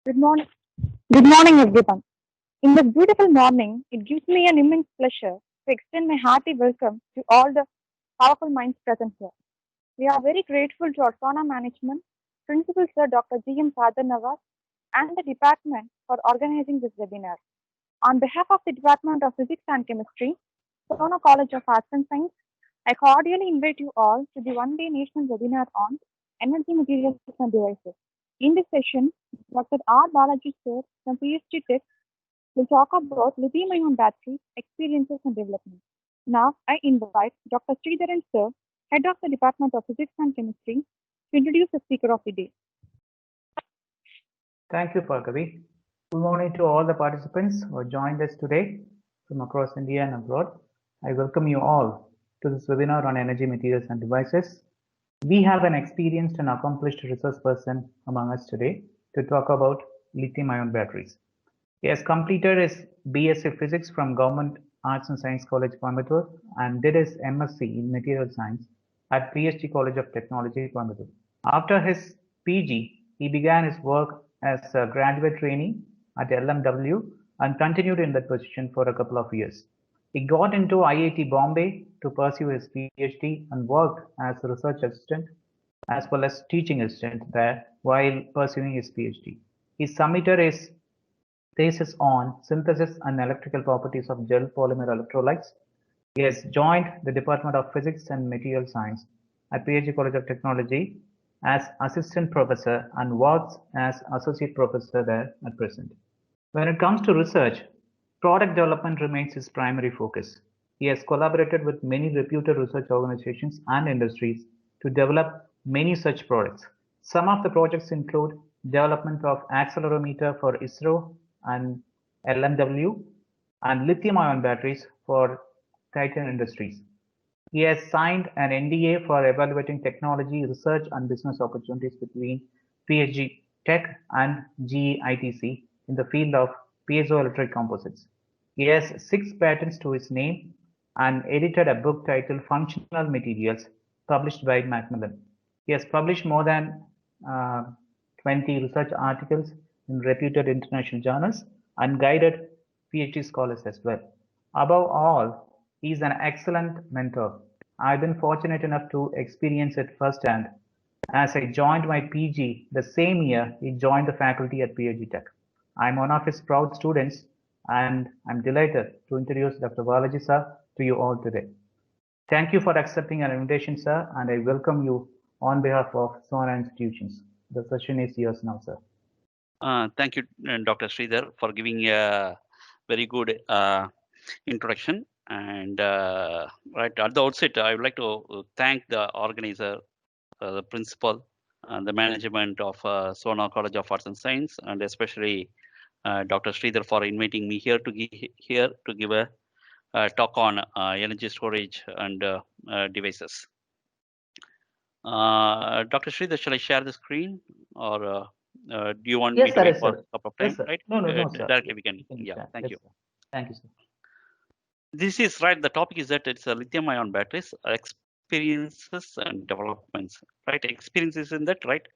Good morning. Good morning, everyone. In this beautiful morning, it gives me an immense pleasure to extend my hearty welcome to all the powerful minds present here. We are very grateful to our Sona management, Principal Sir Dr. G.M. Sadar Nawaz, and the department for organizing this webinar. On behalf of the Department of Physics and Chemistry, Sona College of Arts and Science, I cordially invite you all to the one-day national webinar on energy materials and devices. In this session, Dr. R. Balaji Sir from PSG Tech will talk about lithium-ion batteries, experiences and development. Now, I invite Dr. Sridharan Sir, Head of the Department of Physics and Chemistry, to introduce the speaker of the day. Thank you, Parkavi. Good morning to all the participants who have joined us today from across India and abroad. I welcome you all to this webinar on energy materials and devices. We have an experienced and accomplished research person among us today to talk about lithium-ion batteries. He has completed his BSc Physics from Government Arts and Science College, Coimbatore, and did his MSc in Material Science at PSG College of Technology, Coimbatore. After his PG, he began his work as a graduate trainee at LMW and continued in that position for a couple of years. He got into IIT Bombay to pursue his PhD and worked as a research assistant as well as teaching assistant there while pursuing his PhD. He submitted his thesis on synthesis and electrical properties of gel polymer electrolytes. He has joined the Department of Physics and Material Science at PSG College of Technology as assistant professor and works as associate professor there at present. When it comes to research, product development remains his primary focus. He has collaborated with many reputed research organizations and industries to develop many such products. Some of the projects include development of accelerometer for ISRO and LMW and lithium-ion batteries for Titan Industries. He has signed an NDA for evaluating technology, research and business opportunities between PSG Tech and GEITC in the field of piezoelectric composites. He has 6 patents to his name and edited a book titled Functional Materials published by Macmillan. He has published more than 20 research articles in reputed international journals and guided PhD scholars as well. Above all, he is an excellent mentor. I've been fortunate enough to experience it firsthand as I joined my PG the same year he joined the faculty at PSG Tech. I'm one of his proud students and I'm delighted to introduce Dr. Balaji sir to you all today. Thank you for accepting our invitation, sir, and I welcome you on behalf of Sona institutions. The session is yours now, sir. Thank you, Dr. Sridhar, for giving a very good introduction. And right at the outset, I would like to thank the organizer, the principal, and the management of Sona College of Arts and Science, and especially Dr. Sridhar for inviting me here to give a talk on energy storage and devices. Dr. Sridhar, shall I share the screen or? Do you want me to wait for a couple of time? Yes, right? No, sir. Directly we can. Yeah, thank you. Sir. Thank you, sir. This is right. The topic is that it's a lithium-ion batteries, experiences and developments. Right, experiences in that. Right,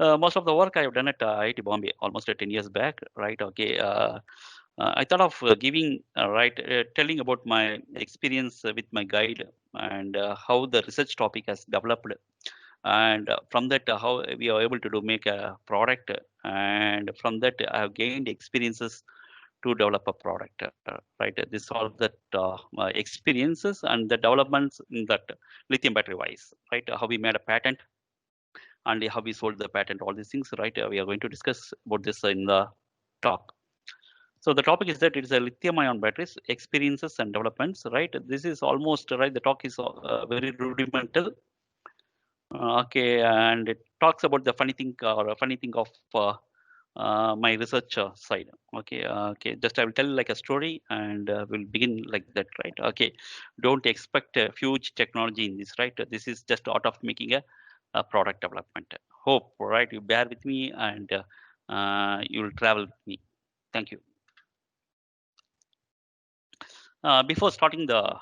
most of the work I have done at IIT Bombay almost 10 years back. Right, okay. I thought of giving telling about my experience with my guide and how the research topic has developed, and from that how we are able to make a product, and from that I have gained experiences to develop a product. Right, this all that experiences and the developments in that lithium battery wise. Right, how we made a patent and how we sold the patent. All these things. Right, we are going to discuss about this in the talk. So the topic is that it is a lithium-ion batteries, experiences and developments. Right, this is almost right. The talk is very rudimental. Okay, and it talks about the funny thing or a funny thing of my research side. Okay, okay. Just I will tell like a story, and we'll begin like that. Right. Okay. Don't expect a huge technology in this. Right. This is just out of making a product development. Hope. Right. You bear with me, and you will travel with me. Thank you. Before starting the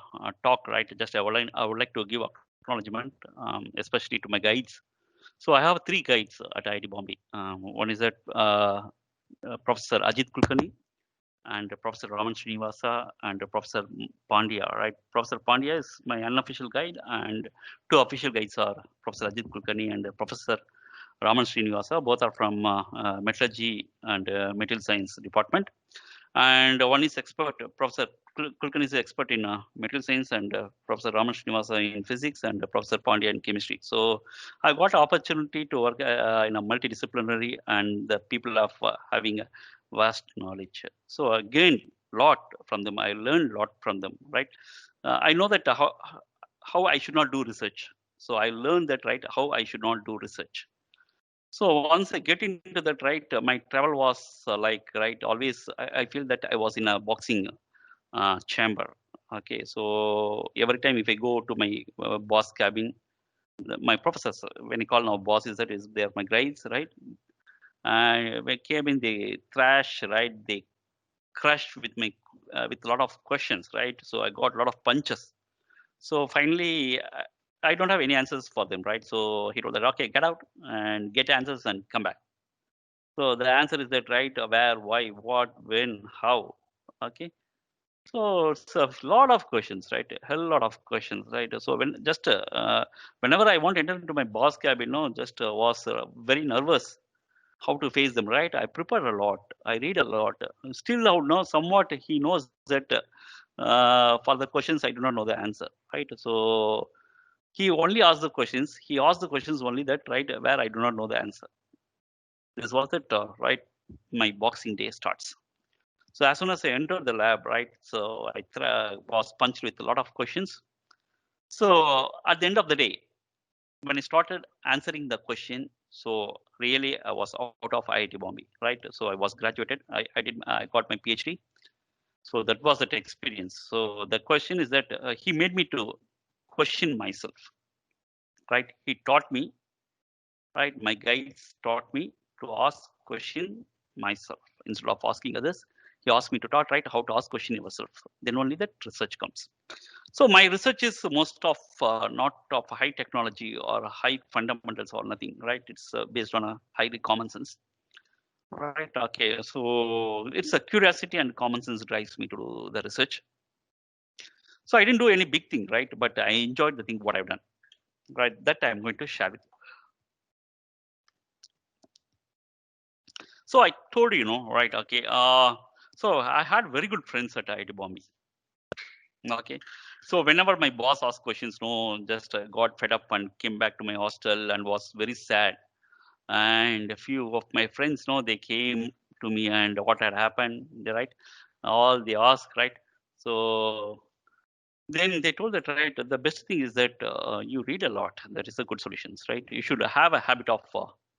talk, right, just I would like to give acknowledgement, especially to my guides. So I have 3 guides at IIT Bombay. One is that Professor Ajit Kulkarni and Professor Raman Srinivasa and Professor Pandya, right? Professor Pandya is my unofficial guide, and two official guides are Professor Ajit Kulkarni and Professor Raman Srinivasa. Both are from metallurgy and material science department. And one is expert, Professor Kulkarni is expert in material science, and Professor Raman Srinivasa in physics, and Professor Pandya in chemistry. So I got opportunity to work in a multidisciplinary, and the people of having a vast knowledge. So I gained lot from them. I learned lot from them, right? I know that how I should not do research. So I learned that, right, how I should not do research. So once I get into that, right, my travel was like, right, always I feel that I was in a boxing chamber. Okay, so every time if I go to my boss cabin, my professors, when I call now boss, is that is they are my guides, right? When came in, they thrash, right? They crush with me with a lot of questions, right? So I got a lot of punches. So finally, I don't have any answers for them, right? So he told that, okay, get out and get answers and come back. So the answer is that, right? Where, why, what, when, how? Okay. So it's a lot of questions, right? A hell lot of questions, right? So whenever I want to enter into my boss cabin, just was very nervous how to face them, right? I prepare a lot, I read a lot. Still, now know somewhat he knows that for the questions I do not know the answer, right? So he only asks the questions. He asks the questions only that, right, where I do not know the answer. This was it, right? My boxing day starts. So as soon as I entered the lab, right, so I was punched with a lot of questions. So at the end of the day, when I started answering the question, so really I was out of IIT Bombay, right? So I was graduated. I got my PhD. So that was that experience. So the question is that he made me to question myself, right? He taught me, right? My guides taught me to ask question myself instead of asking others. He asked me to taught, right, how to ask question yourself. Then only that research comes. So my research is most of not of high technology or high fundamentals or nothing, right? It's based on a highly common sense, right? Okay, so it's a curiosity and common sense drives me to do the research. So I didn't do any big thing, right? But I enjoyed the thing what I've done, right? That I'm going to share with you. So I told you, right? Okay. So I had very good friends at IIT Bombay. Okay. So whenever my boss asked questions, just got fed up and came back to my hostel and was very sad. And a few of my friends, they came to me and what had happened, right? All they asked, right? So then they told that, right, the best thing is that you read a lot. That is a good solutions, right? You should have a habit of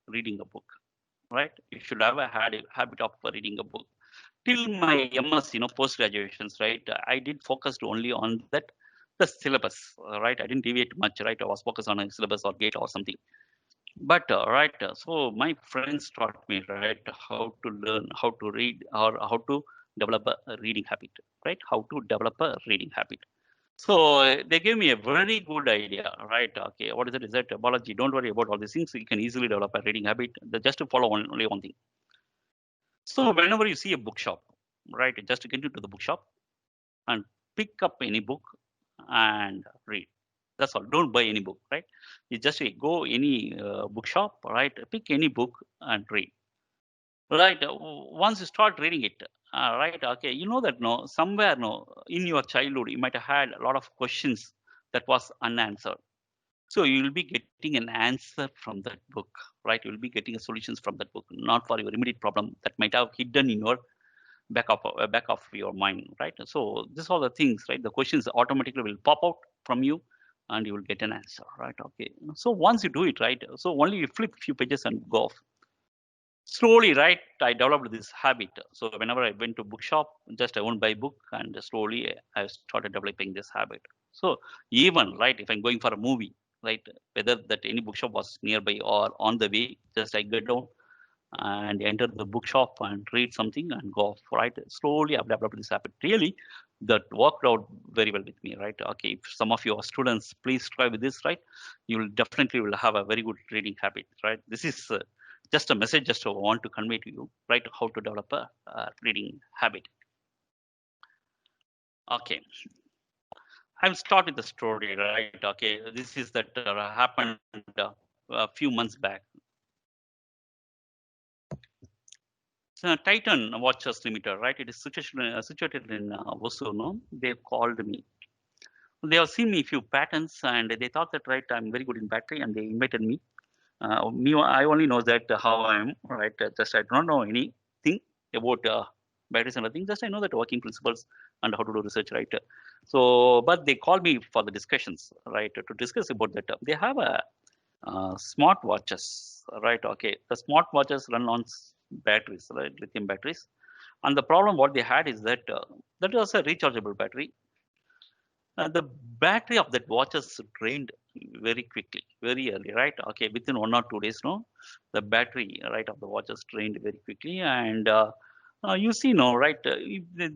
reading a book, right? You should have a habit of reading a book. Till my MS, post graduations, right? I did focused only on that the syllabus, right? I didn't deviate much, right? I was focused on a syllabus or gate or something. But right, so my friends taught me, right, how to learn, how to read, or how to develop a reading habit, right? How to develop a reading habit. So they gave me a very good idea, right? Okay, what is it? Is that Balaji? Don't worry about all these things. You can easily develop a reading habit. Just to follow only one thing. So whenever you see a bookshop, right, just get into the bookshop and pick up any book and read. That's all. Don't buy any book, right? You just go any bookshop, right? Pick any book and read. Right. Once you start reading it, right? Okay, you know that somewhere in your childhood you might have had a lot of questions that was unanswered. So you will be getting an answer from that book, right? You will be getting solutions from that book, not for your immediate problem that might have hidden in your back of your mind, right? So these are the things, right? The questions automatically will pop out from you, and you will get an answer, right? Okay. So once you do it, right? So only you flip few pages and go off. Slowly, right? I developed this habit. So whenever I went to bookshop, just I won't buy book, and slowly I started developing this habit. So even right, if I'm going for a movie, right, whether that any bookshop was nearby or on the way, just I get down and enter the bookshop and read something and go off, right? Slowly I've developed this habit. Really, that worked out very well with me, right? Okay, if some of your students, please try with this, right? You will definitely will have a very good reading habit, right? This is just a message, just to want to convey to you, right? How to develop a reading habit. Okay, I'll start with the story, right? Okay, this is that happened a few months back. So Titan Watches Limited, right? It is situated in Hosur, no? They called me. They have seen me a few patents, and they thought that, right, I'm very good in battery, and they invited me. I only know that how I am, right? Just I don't know anything about batteries and other things. Just I know that working principles and how to do research, right? So, but they called me for the discussions, right? To discuss about that. They have a smart watches, right? Okay, the smart watches run on batteries, right? Lithium batteries. And the problem what they had is that that was a rechargeable battery. The battery of that watches drained very quickly, very early, right? Okay, within 1 or 2 days, no, the battery, right, of the watches drained very quickly, and you see, no, right?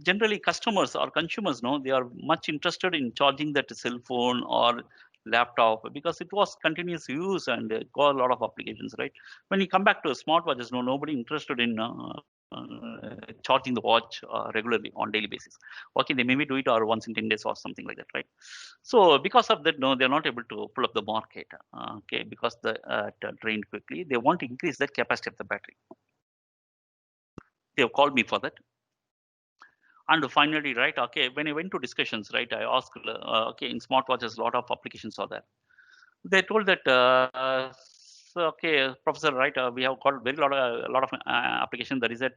Generally, customers or consumers, no, they are much interested in charging that cell phone or laptop because it was continuous use and got a lot of applications, right? When you come back to smartwatches, no, nobody interested in charging the watch regularly on daily basis. Okay, they maybe do it or once in 10 days or something like that, right? So because of that, no, they're not able to pull up the market. Okay, because the it drained quickly. They want to increase the capacity of the battery. They have called me for that. And finally, right, okay, when I went to discussions, right, I asked, okay, in smartwatches, a lot of applications are there. They told that, so, okay, professor, right, we have got a lot of application that is that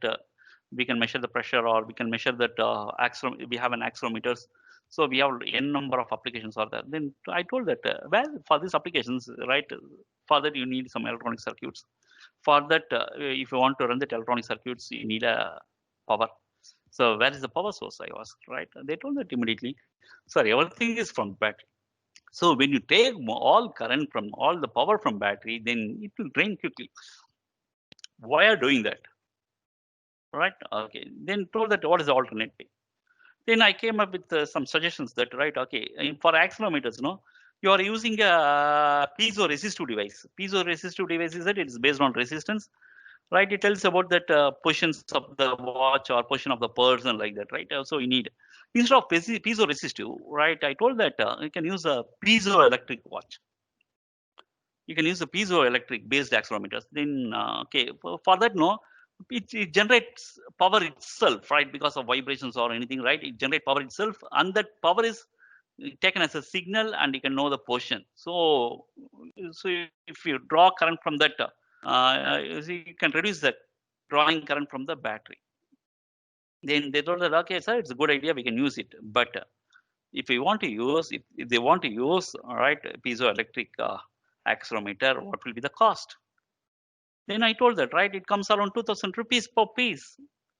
we can measure the pressure or we can measure that we have an accelerometers. So we have n number of applications are there. Then I told that, well, for these applications, right, for that you need some electronic circuits. For that, if you want to run the electronic circuits, you need a power. So where is the power source? I asked, right? They told that immediately. Sorry, everything is from battery. So when you take all current from all the power from battery, then it will drain quickly. Why are doing that? Right? Okay. Then told that what is the alternate way? Then I came up with some suggestions that, right, okay, for accelerometers, no, you are using a piezoresistive device. Piezoresistive device is that it's based on resistance, right? It tells about that positions of the watch or position of the person like that, right? So you need, instead of piezoresistive, right? I told that you can use a piezoelectric watch. You can use the piezoelectric based accelerometers. Then, okay, for that, no, it generates power itself, right? Because of vibrations or anything, right? It generates power itself, and that power is taken as a signal, and you can know the position. So if you draw current from that, you can reduce that drawing current from the battery. Then they told that, okay, sir, it's a good idea, we can use it, but if we want to use, if they want to use, all right, piezoelectric accelerometer, what will be the cost? Then I told that, right, it comes around 2000 rupees per piece.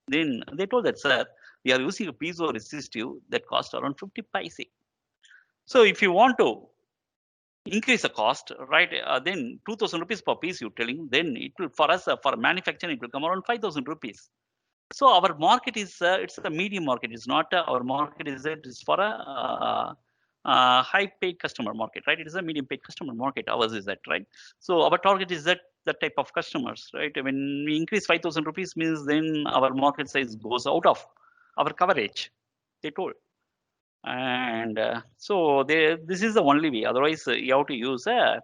Then they told that, sir, we are using a piezo resistive that costs around 50 paise. So if you want to increase the cost, right, then 2000 rupees per piece you're telling, then it will, for us, for manufacturing, it will come around 5000 rupees. So our market is, it's a medium market. It's not our market is it is for a high paid customer market, right? It is a medium paid customer market. Ours is that, right? So our target is that type of customers, right? When we increase 5000 rupees means then our market size goes out of our coverage, they told. And so this is the only way. Otherwise, you have to use a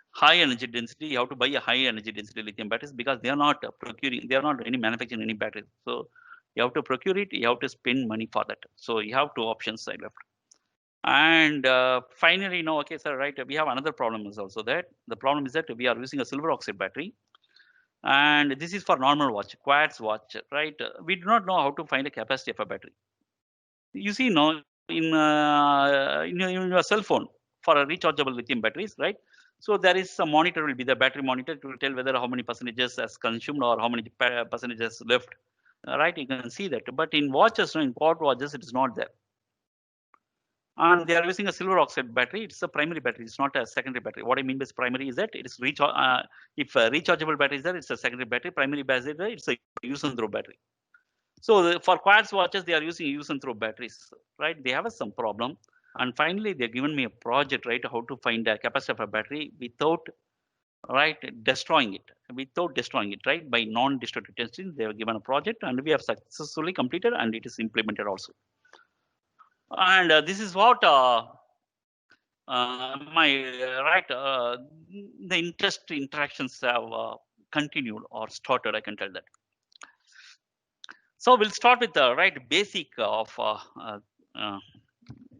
high energy density. You have to buy a high energy density lithium batteries because they are not procuring, they are not any manufacturing any batteries. So you have to procure it, you have to spend money for that. So you have two options I left. And finally, no, okay, sir, right, we have another problem is also that the problem is that we are using a silver oxide battery, and this is for normal watch, quartz watch, right? We do not know how to find the capacity of a battery. You see, no, in your cell phone for a rechargeable lithium batteries, right? So there is a monitor will be the battery monitor to tell whether how many percentages has consumed or how many percentages left, right? You can see that. But in watches, no, in quad watches, it is not there. And they are using a silver oxide battery. It's a primary battery. It's not a secondary battery. What I mean by primary is that it is if a rechargeable battery is there, it's a secondary battery. Primary battery, it's a use and throw battery. So for quartz watches, they are using use and throw batteries, right? They have some problem. And finally, they've given me a project, right? How to find a capacity of a battery without right, destroying it without destroying it, right, by non-destructive testing. They were given a project and we have successfully completed and it is implemented also. And this is what the interactions have continued or started, I can tell that. So we'll start with the basic of uh,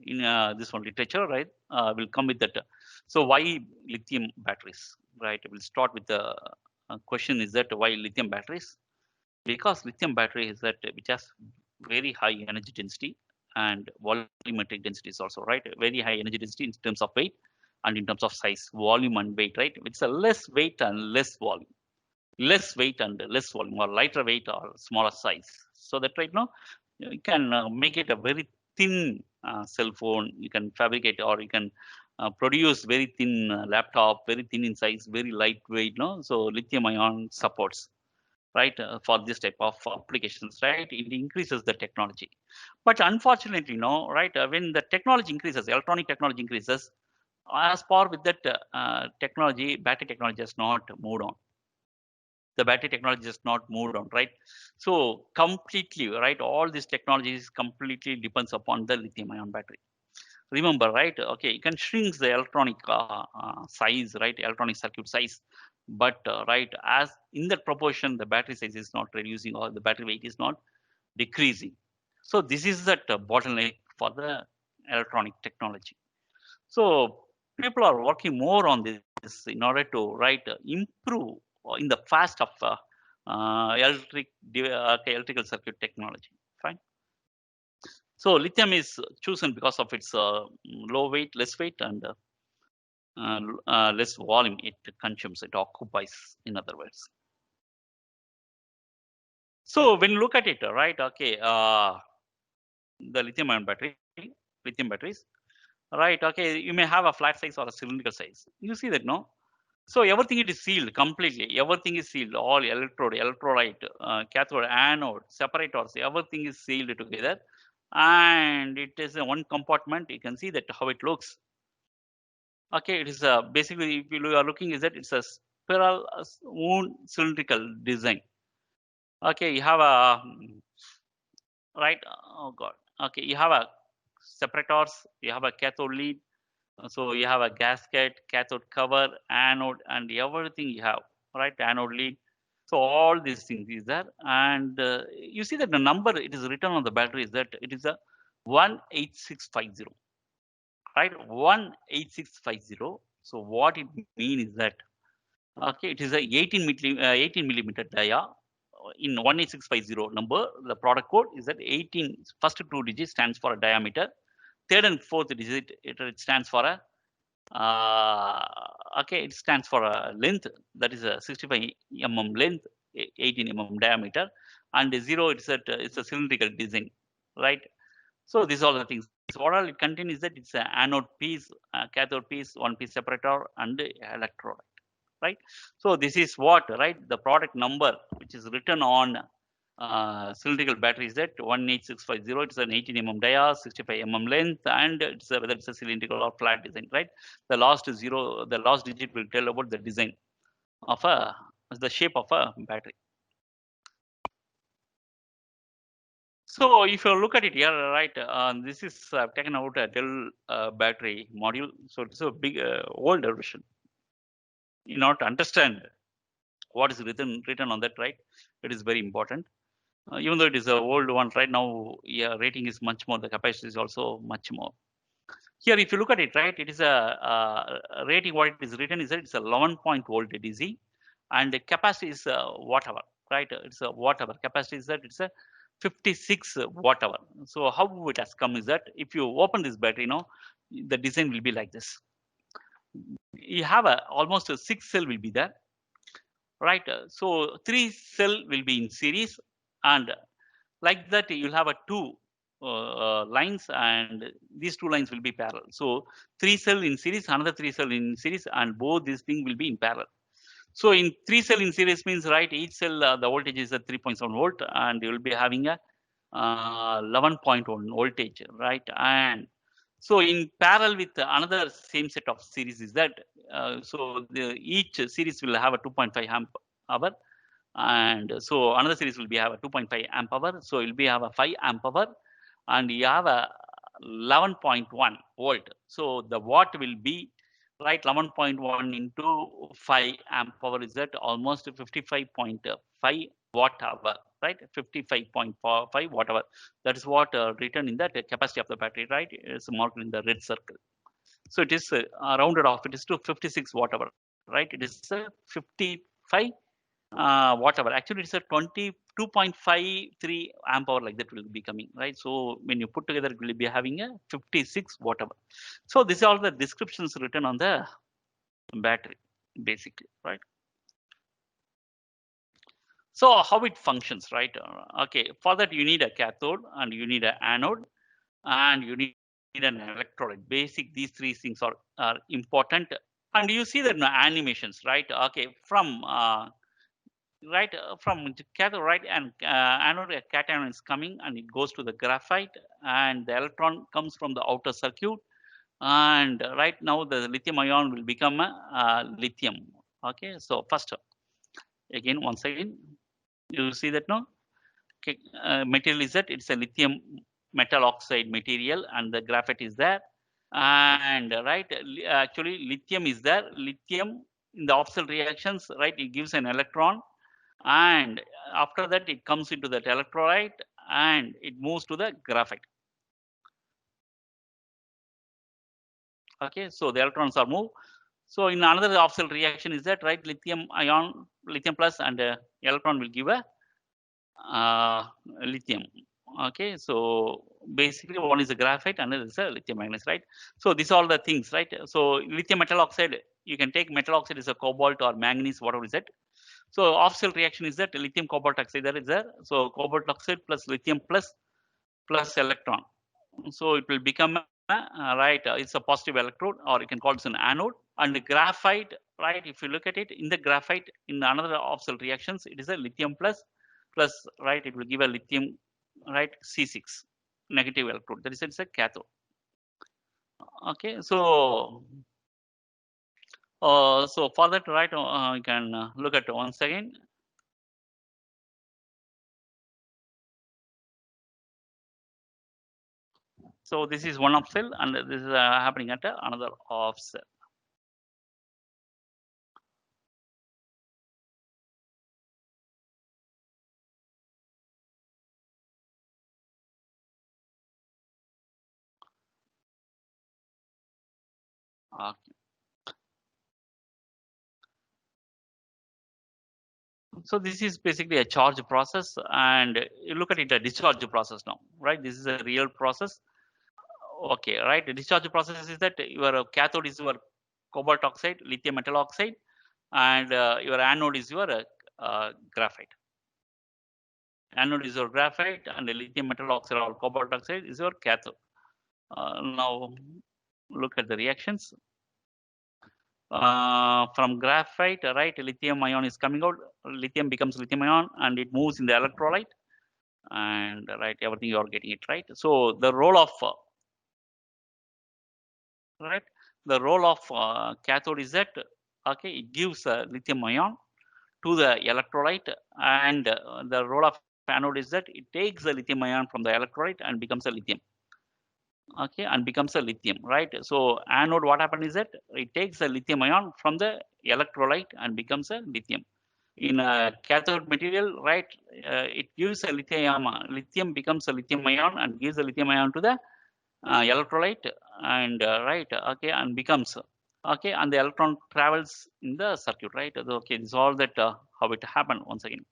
in this one literature, right? We'll come with that. So why lithium batteries, right? We'll start with the question is that why lithium batteries? Because lithium battery is that which has very high energy density and volumetric densities also, right? Very high energy density in terms of weight and in terms of size, volume and weight, right? It's a less weight and less volume, less weight and less volume, or lighter weight or smaller size. So that right now you can make it a very thin cell phone. You can fabricate or you can produce very thin laptop, very thin in size, very lightweight. No, so lithium ion supports, right, for this type of applications, right? It increases the technology, but unfortunately, no, right, when the technology increases, electronic technology increases, as par with that technology, battery technology has not moved on. The battery technology has not moved on, right? So completely, right, all these technologies completely depends upon the lithium ion battery. Remember, right, okay, you can shrink the electronic size, right, electronic circuit size, but right, as in that proportion the battery size is not reducing or the battery weight is not decreasing. So this is that bottleneck for the electronic technology. So people are working more on this in order to improve in the fast of electrical circuit technology. Fine. So lithium is chosen because of its low weight, less weight, and less volume it consumes, it occupies, in other words. So when you look at it, right, okay, the lithium ion battery, lithium batteries, right, okay, you may have a flat size or a cylindrical size. You see that, no? So everything it is sealed completely. Everything is sealed. All electrode, electrolyte, cathode, anode, separators, everything is sealed together, and it is a one compartment. You can see that how it looks. Okay, it is basically, if you are looking, is that it's a spiral wound cylindrical design. Okay, you have a right. Oh God. Okay, you have a separators. You have a cathode lead. So you have a gasket, cathode cover, anode, and everything you have, right? Anode lead. So all these things is there, and you see that the number it is written on the battery is that it is a 18650, right? 18650. So what it means is that okay, it is a 18 millimeter dia. In 18650 number, the product code is that 18. First two digits stands for a diameter. Third and fourth digit it stands for a okay, it stands for a length, that is a 65 length, 18 diameter, and zero it's a cylindrical design, right? So these are the things. So what all it contains is that it's an anode piece, cathode piece, one piece separator, and electrolyte, right? So this is what, right, the product number which is written on cylindrical battery is that 18650. It's an 18 dia, 65 length, and it's whether it's a cylindrical or flat design, right? The last zero, the last digit will tell about the design of the shape of a battery. So if you look at it here, right, this is taken out a Dell battery module. So it's a big older version. In order to understand what is written on that, right, it is very important. Even though it is a old one, right now, yeah, rating is much more. The capacity is also much more. Here, if you look at it, right, it is a rating. What it is written is that it's a 11 volt DC, and the capacity is watt hour, right? It's a watt hour. Capacity is that it's a 56 watt hour. So how it has come is that if you open this battery now, the design will be like this. You have a almost a 6 cell will be there, right? So 3 cell will be in series, and like that you'll have a two lines, and these two lines will be parallel. So 3 cell in series, another 3 cell in series, and both these things will be in parallel. So in 3 cell in series means, right, each cell the voltage is at 3.7 volt, and you will be having a 11.1 voltage, right? And So in parallel with another same set of series is that, so each series will have a 2.5 amp hour, and so another series will be have a 2.5 amp hour. So it will be have a 5 amp hour, and you have a 11.1 volt. So the watt will be right 11.1 into 5 amp hour is that almost 55.5 watt hour, right? 55.5 watt hour. That is what written in that capacity of the battery, right? It's marked in the red circle. So it is rounded off. It is to 56 watt hour, right? It is 55 watt hour. Actually, it's a 22.53 amp hour like that will be coming, right? So when you put together, it will be having a 56 watt hour. So these are all the descriptions written on the battery, basically, right? So how it functions, right? Okay, for that you need a cathode and you need an anode and you need an electrolyte. Basic, these three things are important. And you see that in the animations, right? Okay, from from cathode, right, and anode cation is coming and it goes to the graphite, and the electron comes from the outer circuit, and right now the lithium ion will become a lithium. Okay, so first again once again you see that now, okay, material is that it's a lithium metal oxide material and the graphite is there, and right, actually lithium is there. Lithium in the opposite reactions, right, it gives an electron, and after that it comes into that electrolyte and it moves to the graphite. Okay, so the electrons are moved. So in another opposite reaction is that, right, lithium ion, lithium plus, and electron will give a lithium. Okay, so basically one is a graphite, another is a lithium manganese, right? So these are all the things, right? So lithium metal oxide, you can take metal oxide as a cobalt or manganese, whatever is it. So off-cell reaction is that lithium cobalt oxide there is there. So cobalt oxide plus lithium plus electron. So it will become right. It's a positive electrode, or you can call it an anode. And the graphite, right? If you look at it in the graphite, in another off-cell reactions, it is a lithium plus, right? It will give a lithium, right? C6 negative electrode. That is it's a cathode. Okay, so so for that, right, you can look at once again. So this is one off cell, and this is happening at another off cell. Okay. So this is basically a charge process, and you look at it a discharge process now, right? This is a real process. Okay, right. The discharge process is that your cathode is your cobalt oxide, lithium metal oxide, and your anode is your graphite. Anode is your graphite, and the lithium metal oxide or cobalt oxide is your cathode. Now look at the reactions. From graphite, right, lithium ion is coming out. Lithium becomes lithium ion, and it moves in the electrolyte. And right, everything you are getting it right. So the role of right, the role of cathode is that, okay, it gives lithium ion to the electrolyte, and the role of anode is that it takes the lithium ion from the electrolyte and becomes a lithium. Okay, and becomes a lithium, right? So anode, what happens is that it takes a lithium ion from the electrolyte and becomes a lithium. In a cathode material, right, it gives a lithium, lithium becomes a lithium ion and gives a lithium ion to the electrolyte, and right, okay, and becomes okay, and the electron travels in the circuit, right? Okay, this is all that how it happened once again.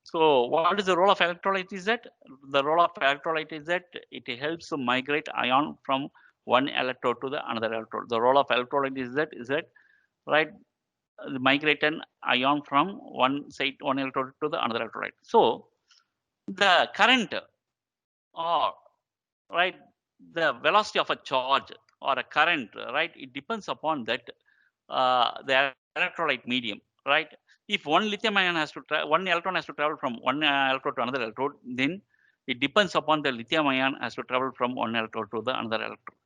So what is the role of electrolyte is that? The role of electrolyte is that it helps to migrate ion from one electrode to the another electrode. The role of electrolyte is that right, migrate an ion from one side, one electrode to the another electrolyte. So the current, or right, the velocity of a charge or a current, right, it depends upon that the electrolyte medium, right? If one lithium ion has to one electron has to travel from one electrode to another electrode, then It depends upon the lithium ion has to travel from one electrode to the another electrode,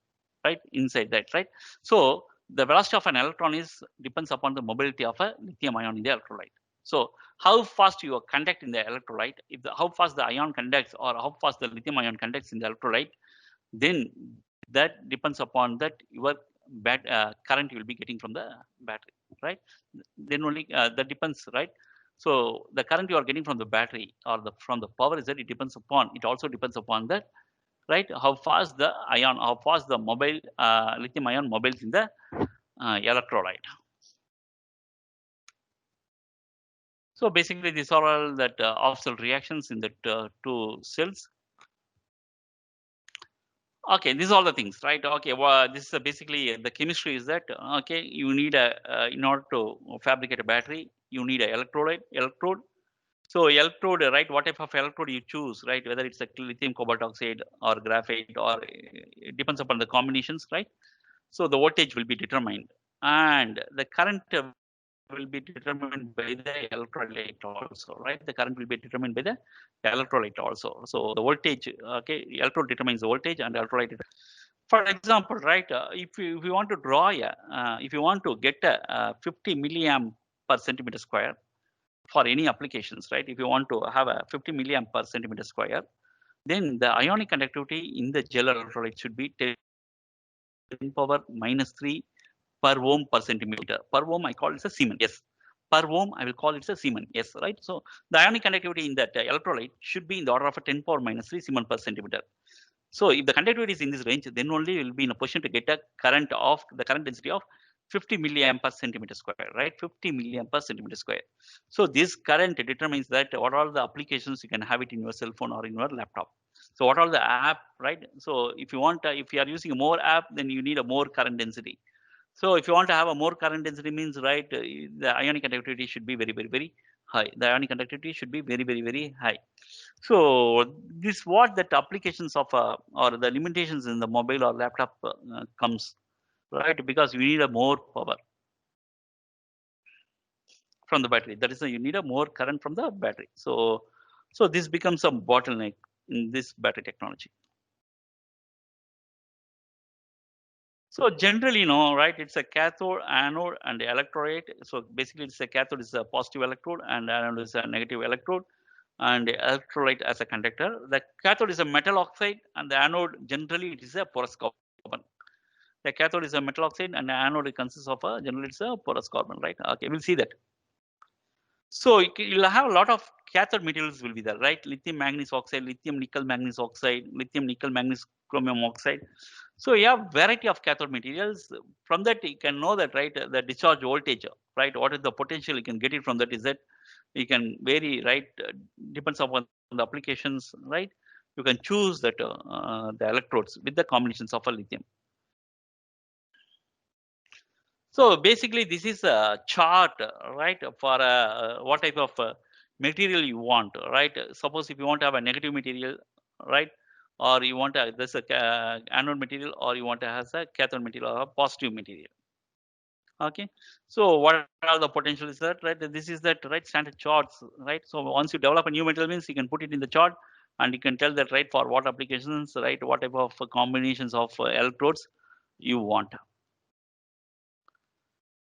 right? Inside that, right? So the velocity of an electron is depends upon the mobility of a lithium ion in the electrolyte. So how fast you conduct in the electrolyte, how fast the ion conducts or how fast the lithium ion conducts in the electrolyte, then that depends upon that your current you will be getting from the battery, right? Then only that depends, right? So the current you are getting from the battery or from the power is that it depends upon, it also depends upon that, right? How fast the ion, how fast the mobile lithium ion mobiles in the electrolyte. So basically these are all that off-cell reactions in the two cells. Okay, these are all the things, right? Okay, well, this is basically the chemistry is that, okay, you need in order to fabricate a battery, you need a electrode. So electrode, right? What type of electrode you choose, right? Whether it's a lithium cobalt oxide or graphite, or it depends upon the combinations, right? So the voltage will be determined, and the current will be determined by the electrolyte also, right? The current will be determined by the electrolyte also. So the voltage, okay, electrode determines the voltage, and electrolyte. For example, right? If you want to draw if you want to get a 50 milliamp per centimeter square for any applications, right? If you want to have a 50 milliamp per centimeter square, then the ionic conductivity in the gel electrolyte should be 10 power minus 3 per ohm per centimeter. Per ohm, I call it a Siemens. Yes. Per ohm, I will call it a Siemens. Yes, right. So the ionic conductivity in that electrolyte should be in the order of a 10 power minus 3 Siemens per centimeter. So if the conductivity is in this range, then only you will be in a position to get a current of the current density of 50 milliamp per centimeter square, right? 50 milliamp per centimeter square. So this current determines that what are the applications you can have it in your cell phone or in your laptop. So what are the app, right? So if you want, if you are using a more app, then you need a more current density. So if you want to have a more current density means, right, the ionic conductivity should be very, very, very high. The ionic conductivity should be very, very, very high. So this what that applications of or the limitations in the mobile or laptop comes, right? Because you need a more power from the battery. That is, you need a more current from the battery. So this becomes a bottleneck in this battery technology. So generally, right, it's a cathode, anode, and electrolyte. So basically, it's a cathode is a positive electrode, and anode is a negative electrode, and the electrolyte as a conductor. The cathode is a metal oxide, and the anode generally it is a porous carbon. The cathode is a metal oxide, and the anode consists of generally it's a porous carbon, right? Okay, we'll see that. So you'll have a lot of cathode materials will be there, right? Lithium manganese oxide, lithium nickel manganese oxide, lithium nickel manganese chromium oxide. So you have variety of cathode materials. From that you can know that, right, the discharge voltage, right? What is the potential you can get it from that is that you can vary, right? Depends upon the applications, right? You can choose that the electrodes with the combinations of a lithium. So basically, this is a chart, right, for what type of material you want, right? Suppose if you want to have a negative material, right, or you want to this anode material, or you want to have a cathode material or a positive material. Okay, so what are the potentials that, right? This is that, right, standard charts, right? So once you develop a new material means you can put it in the chart, and you can tell that, right, for what applications, right, what type of combinations of electrodes you want.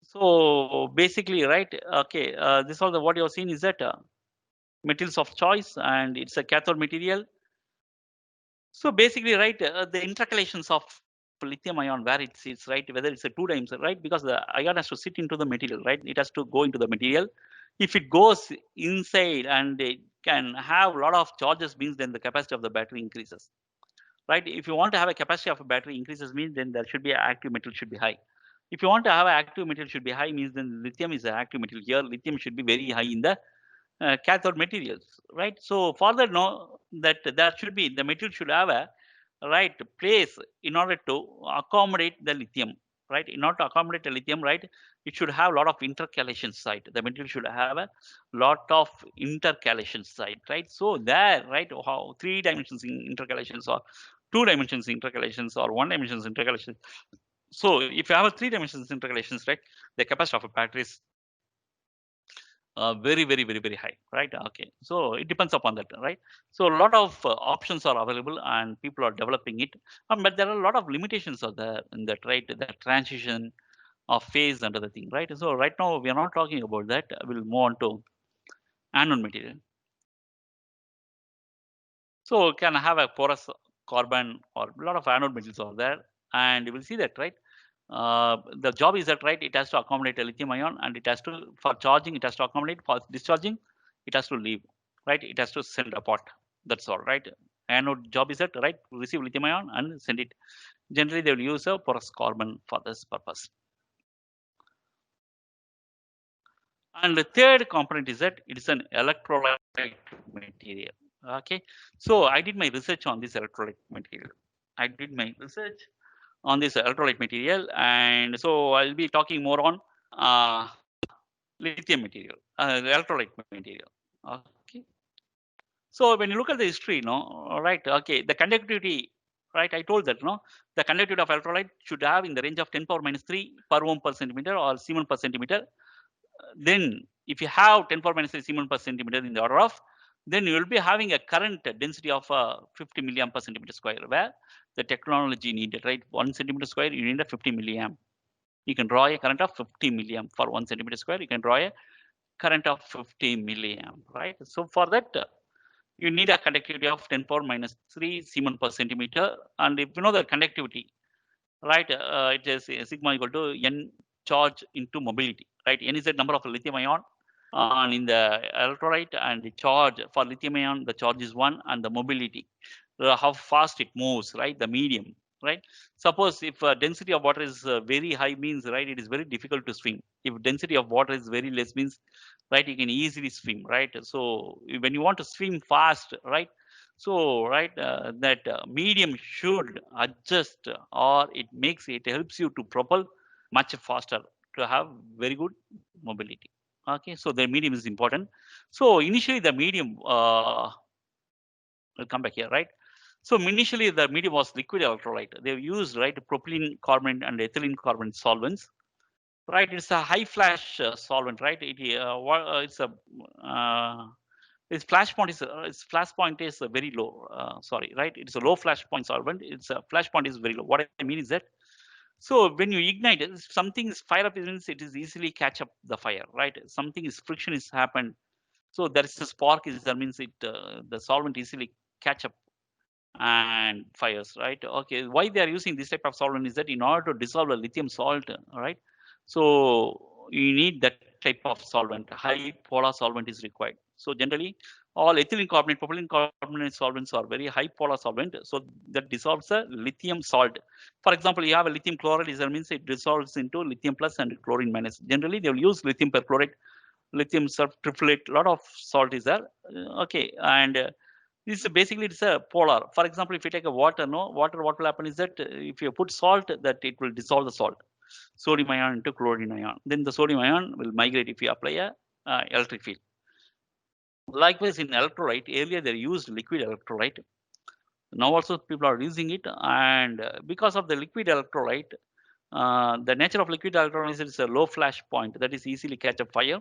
So basically, right, okay, this all the what you're seeing is that materials of choice, and it's a cathode material. So basically, right, the intercalations of lithium ion, where it sits, right, whether it's a two dimensional, right, because the ion has to sit into the material, right, it has to go into the material. If it goes inside and it can have a lot of charges, means then the capacity of the battery increases, right? If you want to have a capacity of a battery increases, means then there should be an active metal should be high. If you want to have an active material should be high, means then lithium is an active material. Here lithium should be very high in the cathode materials, right? So further, no, that there should be, the material should have a right place in order to accommodate the lithium, right? In order to accommodate the lithium, right, it should have a lot of intercalation site. The material should have a lot of intercalation site, right? So there, right, how three dimensions in intercalations, or two dimensions intercalations, or one dimensions intercalations. So if you have a three dimensions intercalations, right, the capacity of a battery is very high, right? Okay, so it depends upon that, right? So a lot of options are available and people are developing it, but there are a lot of limitations of the in that, right? The transition of phase and other thing, right? So right now we are not talking about that. We'll move on to anode material. So can have a porous carbon or a lot of anode materials are there, and you will see that, right? The job is that, right? It has to accommodate a lithium ion, and it has to, for charging, it has to accommodate, for discharging, it has to leave, right? It has to send apart. That's all, right? Anode job is that, right? Receive lithium ion and send it. Generally, they will use a porous carbon for this purpose. And the third component is that it is an electrolyte material. Okay, so I did my research on this electrolyte material. I did my research on this electrolyte material, and so I'll be talking more on uh, lithium material, electrolyte material. Okay, so when you look at the history, no, right? Okay, the conductivity, right? I told that, no, the conductivity of electrolyte should have in the range of 10 power minus 3 per ohm per centimeter or Siemens per centimeter. Then if you have 10 power minus 3 Siemens per centimeter in the order of, then you will be having a current density of 50 milliamp per centimeter square, where the technology needed, right? 1 centimeter square, you need a 50 milliamp. You can draw a current of 50 milliamp for 1 centimeter square. You can draw a current of 50 milliamp, right? So for that, you need a conductivity of 10 power minus 3 Siemens per centimeter. And if you know the conductivity, right, it is sigma equal to n charge into mobility, right? N is the number of lithium ion and in the electrolyte, and the charge for lithium ion, the charge is 1, and the mobility, how fast it moves, right? The medium, right? Suppose if density of water is very high, means, right, it is very difficult to swim. If density of water is very less, means, right, you can easily swim, right? So when you want to swim fast, right, so right, that medium should adjust, or it helps you to propel much faster, to have very good mobility. Okay, so the medium is important. So initially the medium, will come back here, right? So initially the medium was liquid electrolyte. They used, right, propylene carbonate and ethylene carbonate solvents, right? It's a high flash solvent, right? It's a its flash point is very low. Sorry, right? It's a low flash point solvent. Its flash point is very low. What I mean is that, so when you ignite it, something is fire up, it means it is easily catch up the fire, right? Something is friction is happened, so there is a spark is that means it the solvent easily catch up and fires, right? Okay, why they are using this type of solvent is that in order to dissolve a lithium salt, right? So you need that type of solvent. High polar solvent is required. So generally, all ethylene carbonate, propylene carbonate solvents are very high polar solvent. So that dissolves a lithium salt. For example, you have a lithium chloride, that means it dissolves into lithium plus and chlorine minus. Generally, they will use lithium perchlorate, lithium triplet. A lot of salt is there. Okay, and this is basically, it's a polar. For example, if you take a water, no water, what will happen is that if you put salt, that it will dissolve the salt, sodium ion into chlorine ion. Then the sodium ion will migrate if you apply a electric field. Likewise, in electrolyte, earlier they used liquid electrolyte. Now also people are using it, and because of the liquid electrolyte, the nature of liquid electrolyte is a low flash point that is easily catch up fire,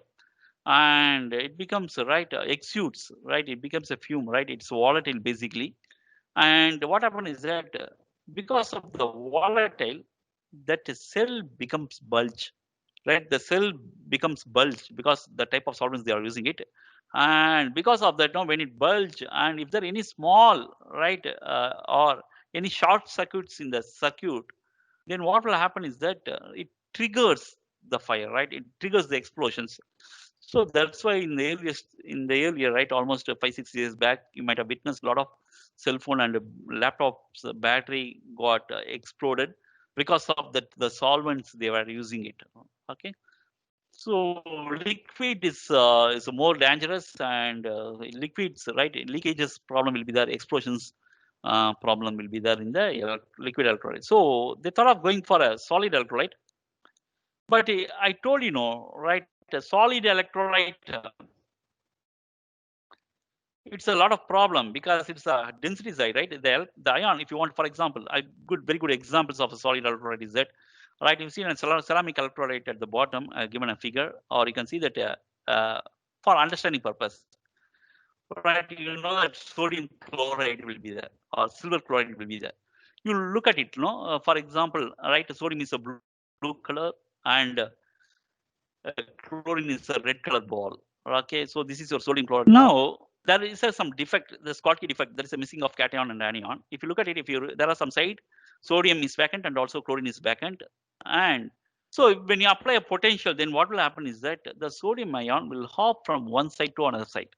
and it becomes, right, exudes, right, it becomes a fume, right, it's volatile basically. And what happens is that because of the volatile, that cell becomes bulge, right? The cell becomes bulge because the type of solvents they are using it, and because of that, now when it bulge, and if there are any small, right, or any short circuits in the circuit, then what will happen is that it triggers the fire, right? It triggers the explosions. So that's why in the earlier, right, almost 5-6 years back, you might have witnessed a lot of cell phone and laptops battery got exploded because of the solvents they were using it. Okay, so liquid is more dangerous, and liquids, right, leakages problem will be there, explosions problem will be there in the liquid electrolyte. So they thought of going for a solid electrolyte, but I told you, no, right, a solid electrolyte, it's a lot of problem because it's a density side, right? The ion, if you want, for example, very good examples of a solid electrolyte is that, right? You've seen a ceramic electrolyte at the bottom, given a figure, or you can see that for understanding purpose. Right, you know that sodium chloride will be there or silver chloride will be there. You look at it, no? For example, right, sodium is a blue color and chlorine is a red color ball. Okay, so this is your sodium chloride. Now there is some defect, the Schottky defect. There is a missing of cation and anion. If you look at it, if you there are some side, sodium is vacant and also chlorine is vacant. And so when you apply a potential, then what will happen is that the sodium ion will hop from one side to another side.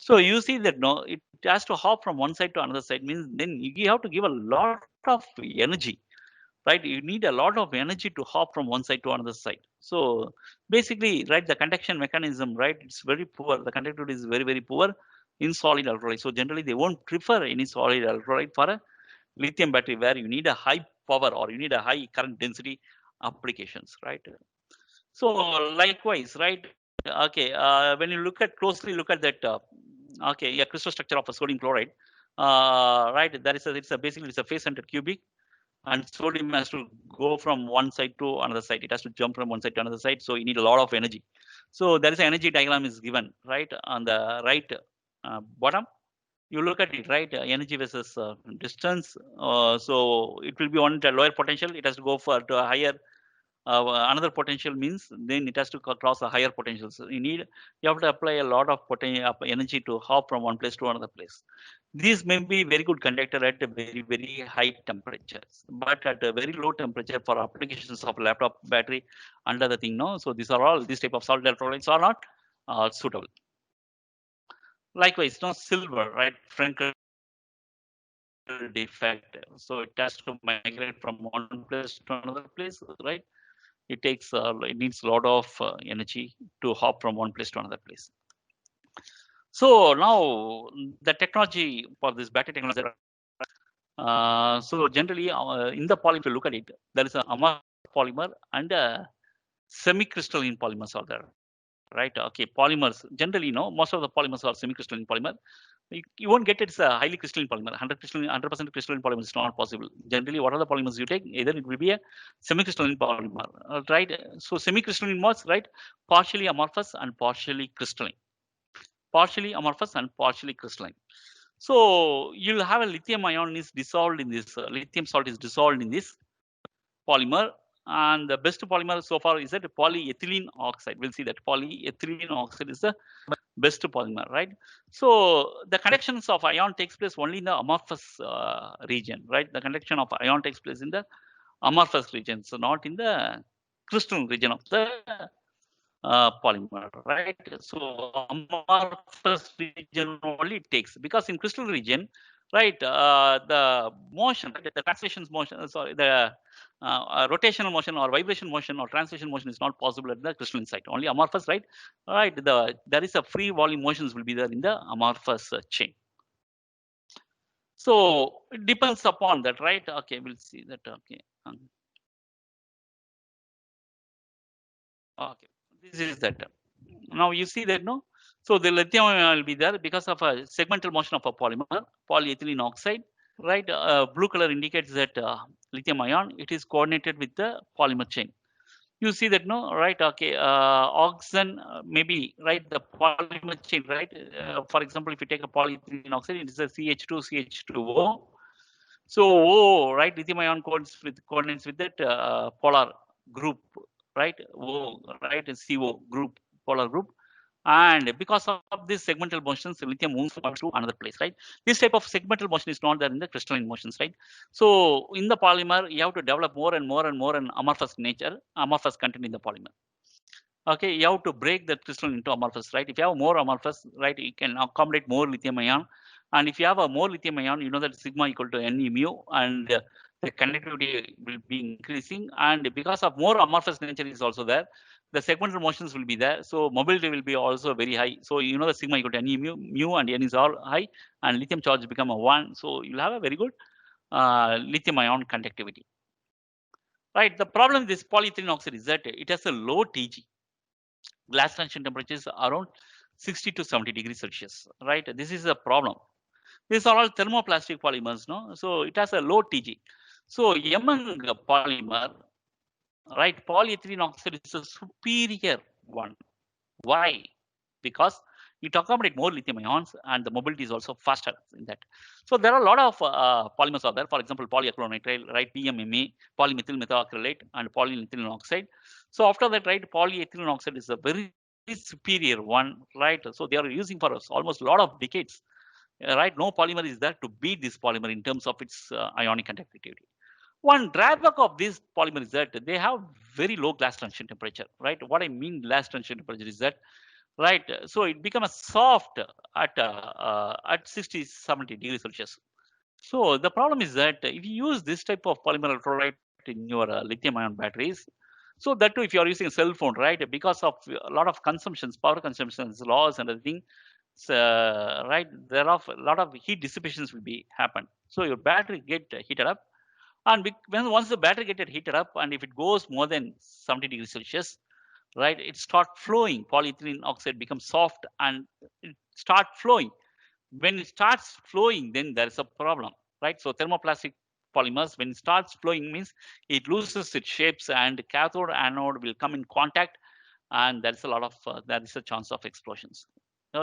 So you see that no, it has to hop from one side to another side, means then you have to give a lot of energy, right? You need a lot of energy to hop from one side to another side. So basically, right, the conduction mechanism, right, it's very poor. The conductivity is very, very poor in solid electrolyte. So generally, they won't prefer any solid electrolyte for a lithium battery where you need a high power or you need a high current density applications, right? So likewise, right? Okay, when you look at closely, look at that. Okay, yeah, crystal structure of a sodium chloride. Right, there is a, it's a basically it's a face centered cubic, and sodium has to go from one side to another side. It has to jump from one side to another side. So you need a lot of energy. So there is an energy diagram is given right on the right bottom. You look at it, right? Energy versus distance. So it will be on the lower potential. It has to go for to a higher another potential, means then it has to cross a higher potential. So you have to apply a lot of energy to hop from one place to another place. These may be very good conductor at very, very high temperatures, but at a very low temperature for applications of laptop battery under the thing, no. So these are all, these type of solid electrolytes are not suitable. Likewise, no, silver, right? Frankel defect. So it has to migrate from one place to another place, right? It takes it needs a lot of energy to hop from one place to another place. So now the technology for this battery technology. So generally in the polymer, if you look at it, there is an amorphous polymer and a semi-crystalline polymers are there, right? Okay, polymers generally, no, most of the polymers are semi-crystalline polymer. You won't get it's a highly crystalline polymer. 100% crystalline polymer is not possible. Generally, what are the polymers you take? Either it will be a semi-crystalline polymer, right? So semi-crystalline means, right, partially amorphous and partially crystalline. Partially amorphous and partially crystalline. So you'll have a lithium ion is dissolved in this lithium salt is dissolved in this polymer, and the best polymer so far is that polyethylene oxide. We'll see that polyethylene oxide is the best polymer, right? So the conductions of ion takes place only in the amorphous region, right? The conduction of ion takes place in the amorphous region, so not in the crystalline region of the polymer, right? So amorphous region only it takes, because in crystal region, right, the motion, the translations motion, sorry, the rotational motion or vibration motion or translation motion is not possible at the crystalline site. Only amorphous, right? Right. There is a free volume motions will be there in the amorphous chain. So it depends upon that, right? Okay, we'll see that. Okay. Okay, this is that. Now you see that, no? So the lithium ion will be there because of a segmental motion of a polymer, polyethylene oxide, right? Blue color indicates that lithium ion, it is coordinated with the polymer chain. You see that, no, right? Okay, oxygen maybe, right? The polymer chain, right? For example, if you take a polyethylene oxide, it is a CH2, CH2O. So O, right? Lithium ion coordinates with that polar group, right? O, right? CO group, polar group. And because of this segmental motions, lithium moves to another place, right? This type of segmental motion is not there in the crystalline motions, right? So in the polymer, you have to develop more and more and more an amorphous nature, amorphous content in the polymer. Okay, you have to break the crystal into amorphous, right? If you have more amorphous, right, you can accommodate more lithium ion. And if you have a more lithium ion, you know that sigma equal to Ne mu, and the conductivity will be increasing. And because of more amorphous nature is also there, the segmental motions will be there. So mobility will be also very high. So you know the sigma equal to Ne mu and N is all high, and lithium charge become a 1. So you'll have a very good lithium ion conductivity. Right. The problem with this polyethylene oxide is that it has a low TG. Glass transition temperatures around 60 to 70 degrees Celsius, right? This is a problem. These are all thermoplastic polymers, no? So it has a low TG. So among polymer, right, polyethylene oxide is a superior one. Why? because it accommodate more lithium ions and the mobility is also faster in that. So there are a lot of polymers out there. For example, polyacrylonitrile, right? PMMA, polymethyl methacrylate, and polyethylene oxide. So after that, right, polyethylene oxide is a very superior one, right? So they are using for us almost a lot of decades, right? No polymer is there to beat this polymer in terms of its ionic conductivity. One drawback of this polymer is that they have very low glass transition temperature, right? What I mean glass transition temperature is that, right, so it becomes soft at 60, 70 degrees Celsius. So the problem is that if you use this type of polymer electrolyte in your lithium ion batteries, so that too if you are using a cell phone, right, because of a lot of consumptions, power consumptions, loss and everything, right, there are a lot of heat dissipations will be happen. So your battery get heated up, and when once the battery get heated up, and if it goes more than 70 degrees Celsius, right, it start flowing. Polyethylene oxide becomes soft and it start flowing. When it starts flowing, then there is a problem, right? So thermoplastic polymers, when it starts flowing, means it loses its shapes and cathode anode will come in contact, and there is a lot of there is a chance of explosions.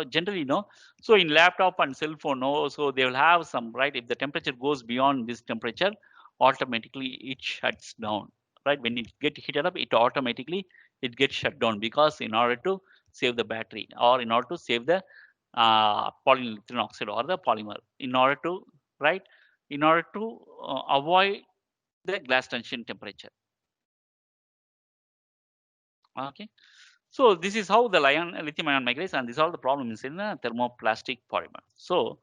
Generally, no. So in laptop and cell phone, no. So they will have some, right. If the temperature goes beyond this temperature, automatically it shuts down. Right, when it get heated up, it automatically it gets shut down, because in order to save the battery, or in order to save the polyethylene oxide or the polymer, in order to, right, in order to avoid the glass transition temperature. Okay. So this is how the lithium ion migrates, and these are the problems in the thermoplastic polymer. So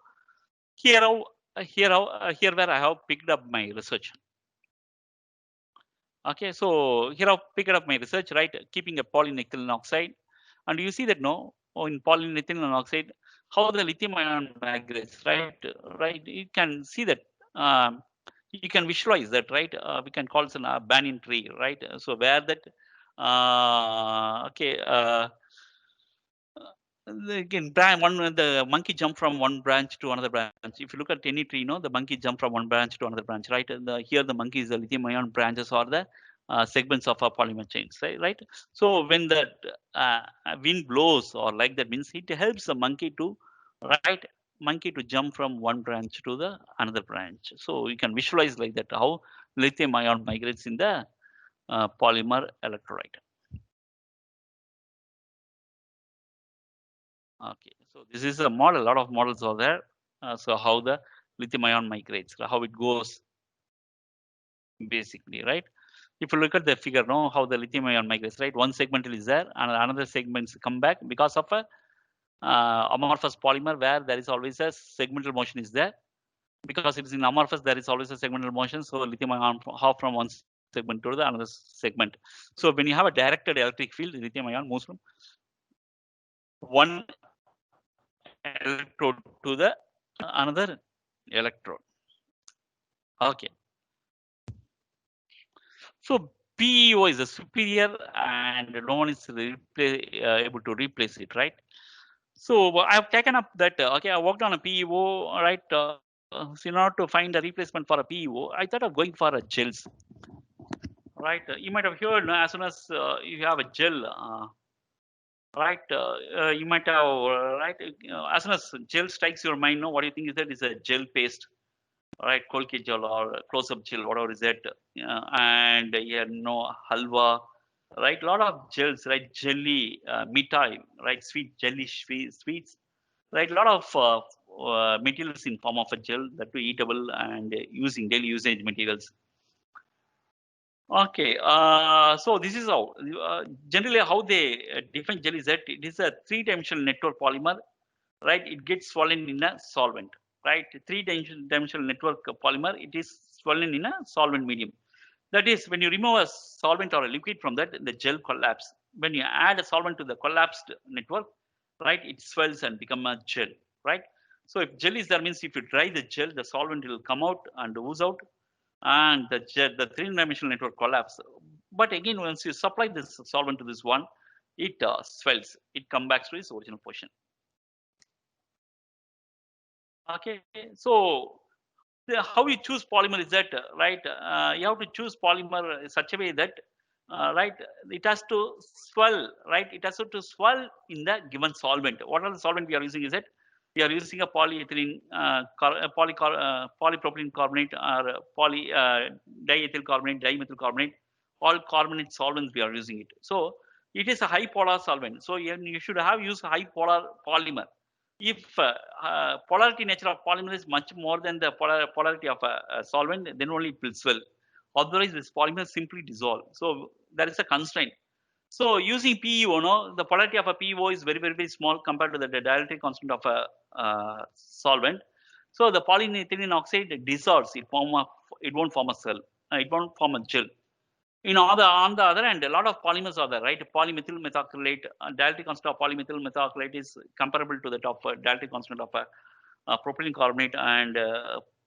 here here where I have picked up my research. Okay, so here I've picked up my research, right? Keeping a polyethylene oxide, and you see that no, in polyethylene oxide, how the lithium ion migrates, right? Right, you can see that. You can visualize that, right? We can call it a banyan tree, right? So where that, okay, again, the monkey jump from one branch to another branch. If you look at any tree, the monkey jump from one branch to another branch, right? Here the monkey is the lithium ion branches or the segments of a polymer chains, right? Right. So when the uh, wind blows or like that, means it helps the monkey to, right, monkey to jump from one branch to the another branch. So you can visualize like that how lithium ion migrates in the polymer electrolyte. Okay, so this is a model. A lot of models are there. So how the lithium ion migrates, how it goes, basically, right? If you look at the figure, know how the lithium ion migrates, right? One segmental is there, and another segments come back because of a amorphous polymer where there is always a segmental motion is there. Because it is in amorphous, there is always a segmental motion. So lithium ion hop from one segment to the another segment. So when you have a directed electric field, lithium ion moves from one electrode to the another electrode. Okay. So PEO is a superior and no one is able to replace it, right? So I've taken up that, okay, I worked on a PEO, right? So in order to find a replacement for a PEO, I thought of going for a gels, right? You might have heard, as soon as you have a gel, right? You might have, right? As soon as gel strikes your mind, what do you think is that is a gel paste? Right, Colgate gel or close-up gel, whatever is that, and halwa, right? A lot of gels, right? Jelly, mithai, right? Sweet jelly sweets, right? A lot of materials in form of a gel that we eatable and using daily usage materials. Okay, so this is how generally how they define gel is that it is a three-dimensional network polymer, right? It gets swollen in a solvent, right? Three-dimensional network polymer, it is swollen in a solvent medium. That is, when you remove a solvent or a liquid from that, the gel collapse. When you add a solvent to the collapsed network, right, it swells and become a gel, right? So if gel is there, means if you dry the gel, the solvent will come out and ooze out, and the three-dimensional network collapse. But again, once you supply this solvent to this one, it swells. It comes back to its original position. Okay, so how you choose polymer is that, right? You have to choose polymer in such a way that right? It has to swell, right? It has to swell in the given solvent. What are the solvent we are using? Is it we are using a polyethylene, polypropylene carbonate, or diethyl carbonate, dimethyl carbonate, all carbonate solvents we are using it. So it is a high polar solvent. So you should have used high polar polymer. If polarity nature of polymer is much more than the polarity of a solvent, then only it will swell. Otherwise, this polymer simply dissolve. So there is a constraint. So using PEO, no, the polarity of a PEO is very, very, very small compared to the dielectric constant of a solvent. So the polyethylene oxide dissolves. It won't form a cell. It won't form a gel. On the other hand, a lot of polymers are there, right? Polymethyl methacrylate, dielectric constant of polymethyl methacrylate is comparable to that of dielectric constant of propylene carbonate and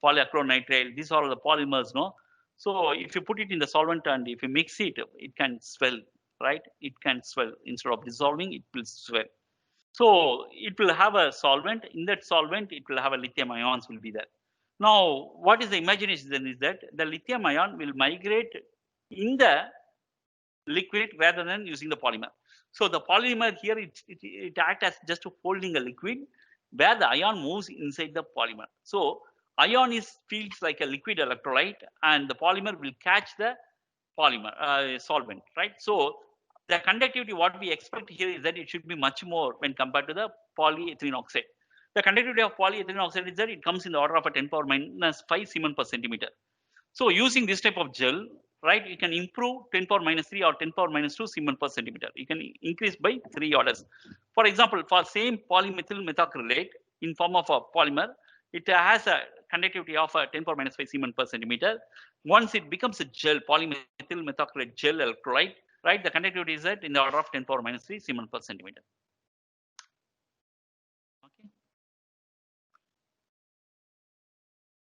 polyacrylonitrile. These are the polymers, no? So if you put it in the solvent and if you mix it, it can swell, right? It can swell. Instead of dissolving, it will swell. So it will have a solvent. In that solvent, it will have a lithium ions will be there. Now, what is the imagination then is that the lithium ion will migrate in the liquid rather than using the polymer. So the polymer here, it acts as just holding a liquid where the ion moves inside the polymer. So ion feels like a liquid electrolyte and the polymer will catch the polymer solvent, right? So the conductivity, what we expect here is that it should be much more when compared to the polyethylene oxide. The conductivity of polyethylene oxide is that it comes in the order of a 10 power minus 5 Siemens per centimeter. So using this type of gel, right, you can improve 10 power minus 3 or 10 power minus 2 Siemens per centimeter. You can increase by 3 orders. For example, for same polymethyl methacrylate in form of a polymer, it has a conductivity of 10 power minus 5 Siemens per centimeter. Once it becomes a gel, polymethyl methacrylate gel electrolyte, right, the conductivity is in the order of 10 power minus 3 Siemens per centimeter. Okay.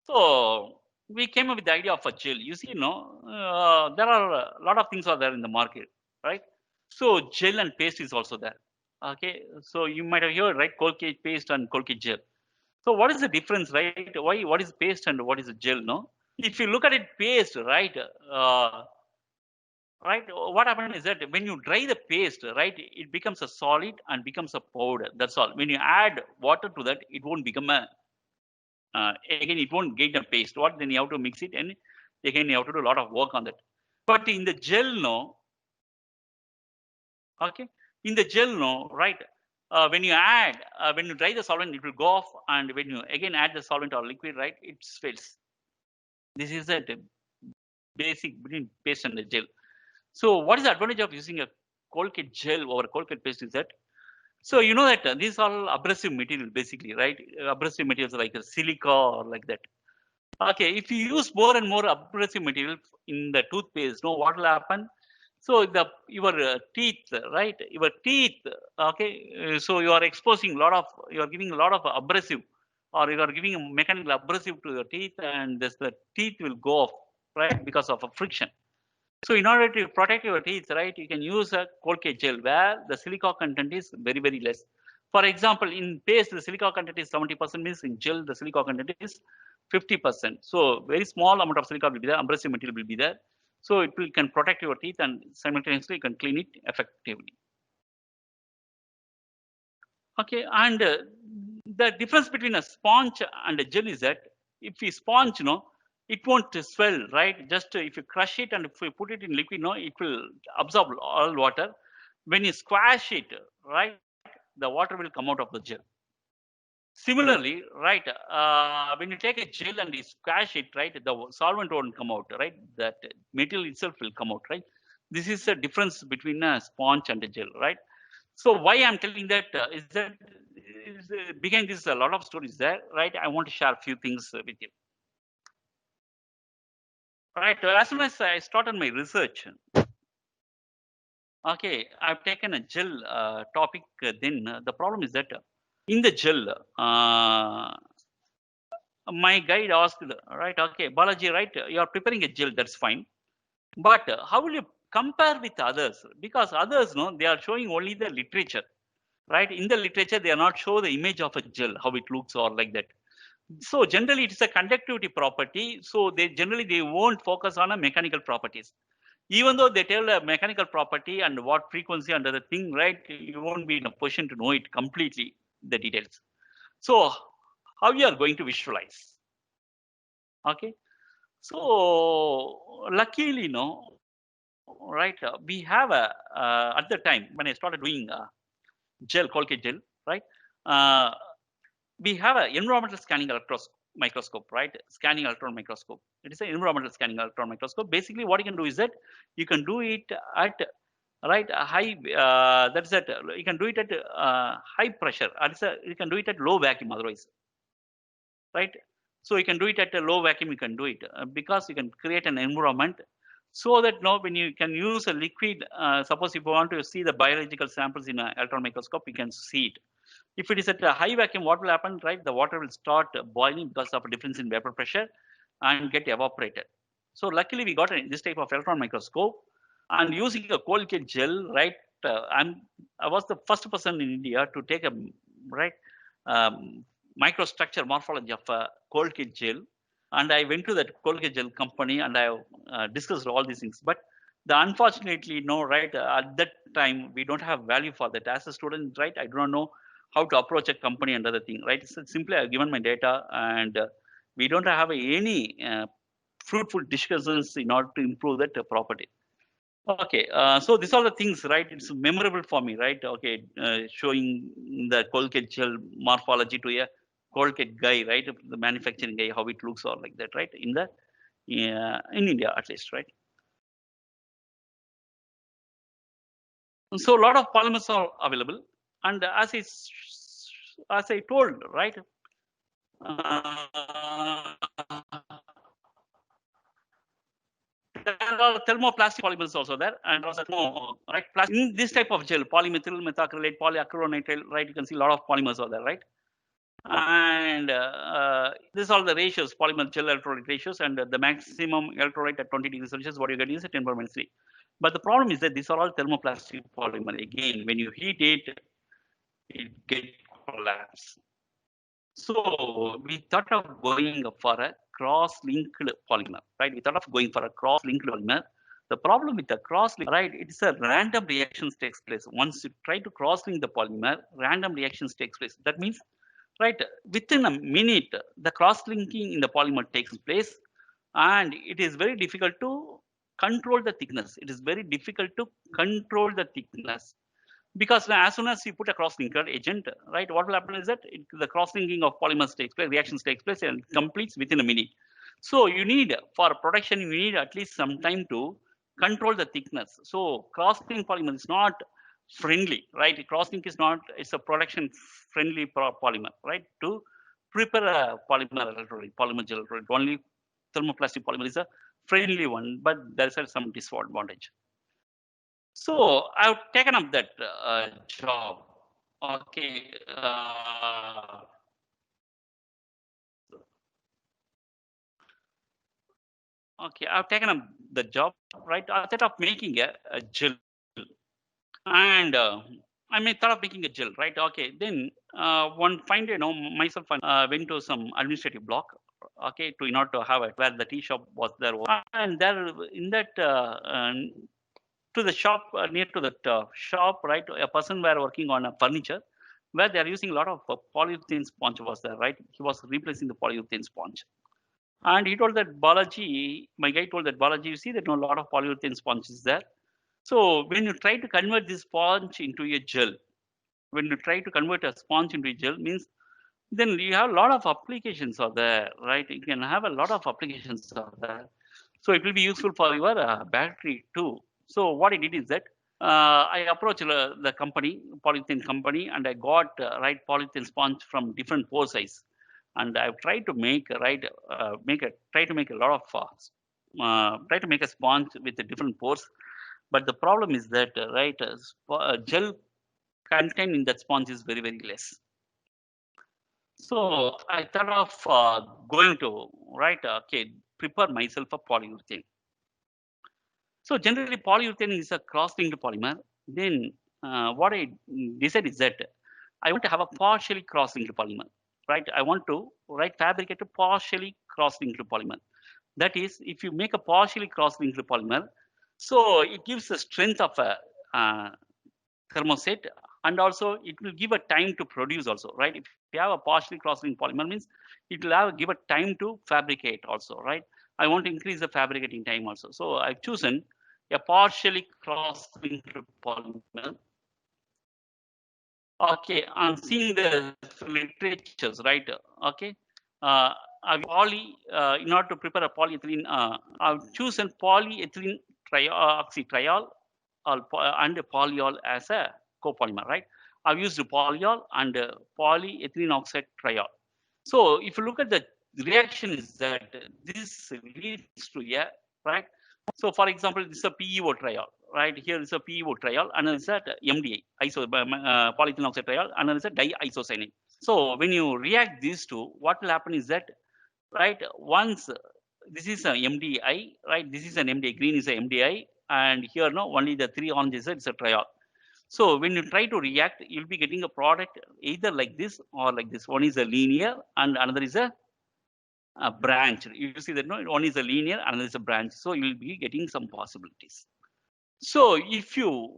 So we came up with the idea of a gel. You see, there are a lot of things are there in the market, right? So gel and paste is also there. Okay, so you might have heard, right? Colgate paste and Colgate gel. So what is the difference, right? What is paste and what is a gel? No, if you look at it, paste, right? Right. What happens is that when you dry the paste, right, it becomes a solid and becomes a powder. That's all. When you add water to that, it won't become a again, it won't get a paste. What then you have to mix it, and again you have to do a lot of work on that. But in the gel, no. Okay, in the gel, no, right? When you dry the solvent, it will go off, and when you again add the solvent or liquid, right, it swells. This is the basic between paste and the gel. So, what is the advantage of using a Colgate gel over a Colgate paste is that? So you know that these are all abrasive material basically, right? Abrasive materials like a silica or like that. Okay, if you use more and more abrasive material in the toothpaste, what will happen? So your teeth, right? Your teeth, okay. So you are exposing you are giving a lot of abrasive, or you are giving a mechanical abrasive to your teeth, and the teeth will go off, right, because of a friction. So in order to protect your teeth, right, you can use a Colgate gel where the silica content is very, very less. For example, in paste, the silica content is 70%, means in gel, the silica content is 50%. So very small amount of silica will be there, abrasive material will be there. So can protect your teeth and simultaneously you can clean it effectively. Okay, and the difference between a sponge and a gel is that if we sponge, it won't swell, right? Just if you crush it and if you put it in liquid, it will absorb all water. When you squash it, right, the water will come out of the gel. Similarly, right, when you take a gel and you squash it, right, the solvent won't come out, right? That material itself will come out, right? This is the difference between a sponge and a gel, right? So why I'm telling that is that behind this a lot of stories there, right? I want to share a few things with you. Right, as soon as I started my research, okay, I've taken a gel topic. Then the problem is that in the gel, my guide asked, right, okay, Balaji, right, you are preparing a gel, that's fine. But how will you compare with others? Because others, they are showing only the literature, right? In the literature, they are not show the image of a gel, how it looks or like that. So generally, it is a conductivity property. So they won't focus on a mechanical properties. Even though they tell a mechanical property and what frequency under the thing, right? You won't be in a position to know it completely, the details. So how you are going to visualize? Okay. So luckily, right? We have a at the time when I started doing gel, Colgate gel, right? Uh, we have an environmental scanning microscope, right? Scanning electron microscope. It is an environmental scanning electron microscope. Basically, what you can do is that you can do it at right a high. That's it. You can do it at high pressure. You can do it at low vacuum otherwise, right? So you can do it at a low vacuum. You can do it because you can create an environment so that now when you can use a liquid. Suppose if you want to see the biological samples in an electron microscope, you can see it. If it is at a high vacuum, what will happen, right? The water will start boiling because of a difference in vapor pressure and get evaporated. So luckily we got this type of electron microscope and using a Colgate gel, right? I was the first person in India to take a right um, microstructure morphology of a Colgate gel, and I went to that Colgate gel company and I discussed all these things. But unfortunately, no, right? At that time we don't have value for that. As a student, right? I do not know how to approach a company and other thing, right? So simply I've given my data and we don't have any fruitful discussions in order to improve that property. Okay, so these are the things, right? It's memorable for me, right? Okay, showing the Colgate gel morphology to a Colgate guy, right? The manufacturing guy, how it looks or like that, right? In India at least, right? So a lot of polymers are available, and as I told, right? Uh, there are thermoplastic polymers also there, and also right? In this type of gel, polymethyl methacrylate, polyacrylonitrile, right? You can see a lot of polymers are there, right? And this are the ratios, polymer gel electrolyte ratios, and the maximum electrolyte at 20 degrees Celsius, what you get is 10 power 3. But the problem is that these are all thermoplastic polymer. Again, when you heat it, it gets collapse. So we thought of going for a cross-linked polymer, right? We thought of going for a cross-linked polymer. The problem with the cross-link, right? It's a random reactions takes place. Once you try to cross-link the polymer, random reactions takes place. That means, right, within a minute, the cross-linking in the polymer takes place, and it is very difficult to control the thickness. It is very difficult to control the thickness because as soon as you put a cross-linker agent, right, what will happen is that the cross-linking of polymers takes place, reactions takes place, and completes within a minute. So you need, for production, you need at least some time to control the thickness. So cross-link polymer is not friendly, right? Cross-link is not, it's a production-friendly polymer, right? To prepare a polymer electrolyte, polymer gel electrolyte, only thermoplastic polymer is a friendly one, but there is some disadvantage. So I've taken up that job. Okay. Okay, I've taken up the job, right? I thought of making a gel, and I may thought of making a gel, right? Okay, then one fine day, myself went to some administrative block, okay, to in order to have it where the tea shop was there, and there in that to the shop near to that shop, right? A person were working on a furniture where they are using a lot of polyurethane sponge was there, right? He was replacing the polyurethane sponge. And he told that Balaji, my guy told that Balaji, you see that a lot of polyurethane sponge is there. So when you try to convert this sponge into a gel, when you try to convert a sponge into a gel means then you have a lot of applications are there, right? You can have a lot of applications are there. So it will be useful for your battery too. So what I did is that I approached the company, polythene company, and I got right polythene sponge from different pore size, and I've tried to make try to make a lot of try to make a sponge with the different pores. But the problem is that gel content in that sponge is very very less. So I thought of going to prepare myself a polyurethane. So generally polyurethane is a cross-linked polymer. Then what I decided is that I want to have a partially cross-linked polymer, right? I want to fabricate a partially cross-linked polymer. That is, if you make a partially cross-linked polymer, So it gives the strength of a thermoset, and also it will give a time to produce also, right? If you have a partially cross-linked polymer means it will give a time to fabricate also, right? I want to increase the fabricating time also. So I've chosen a partially cross-linked polymer. Okay, I'm seeing the literatures, right? Okay. In order to prepare a polyethylene, I've chosen polyethylene oxytriol and polyol as a copolymer, right? I've used polyol and polyethylene oxide triol. So if you look at the reaction is that this leads to a, right? So for example, this is a PEO triol, right? Here is a PEO triol, and it's a MDI, polyethylene oxide triol, and it's a diisocyanate. So when you react these two, what will happen is that, right? Once this is a MDI, right? This is an MDI. Green is a MDI, and here no only the three oranges it's a triol. So when you try to react, you'll be getting a product either like this or like this. One is a linear and another is a branch. You see that no, one is a linear, another is a branch. So you will be getting some possibilities. So if you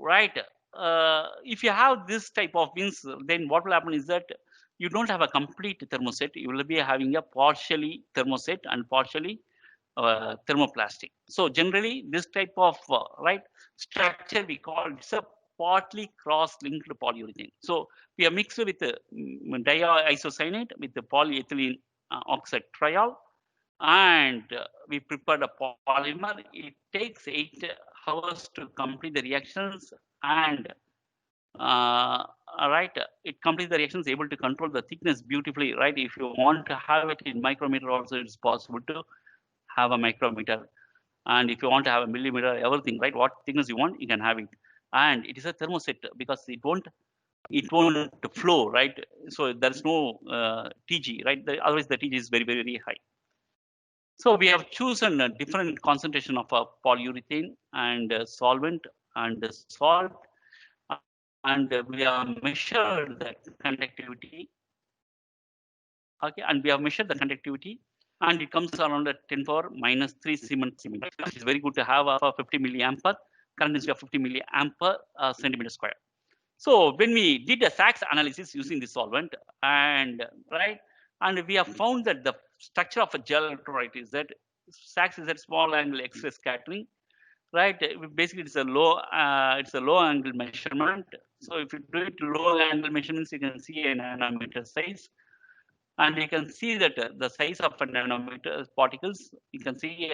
if you have this type of means, then what will happen is that you don't have a complete thermoset. You will be having a partially thermoset and partially thermoplastic. So generally, this type of structure we call it's a partly cross-linked polyurethane. So we are mixed with the diisocyanate with the polyethylene oxide triol, and we prepared a polymer. It takes 8 hours to complete the reactions, and right, it completes the reactions, able to control the thickness beautifully, right? If you want to have it in micrometer also, it's possible to have a micrometer, and if you want to have a millimeter, everything, right? What thickness you want, you can have it, and it is a thermoset because it won't flow, right? So there's no TG, right? Otherwise the TG is very, very, very high. So we have chosen a different concentration of a polyurethane and solvent and salt, and we have measured the conductivity. Okay, and we have measured the conductivity, and it comes around at 10 power minus 3 Siemens. It's very good to have a 50 milliampere current density of 50 milliampere centimeter square. So when we did a SAX analysis using the solvent, and right, and we have found that the structure of a gel electrolyte is that SAX is at small angle X-ray scattering, right? Basically, it's a low angle measurement. So if you do it low angle measurements, you can see a nanometer size, and you can see that the size of a nanometer particles. You can see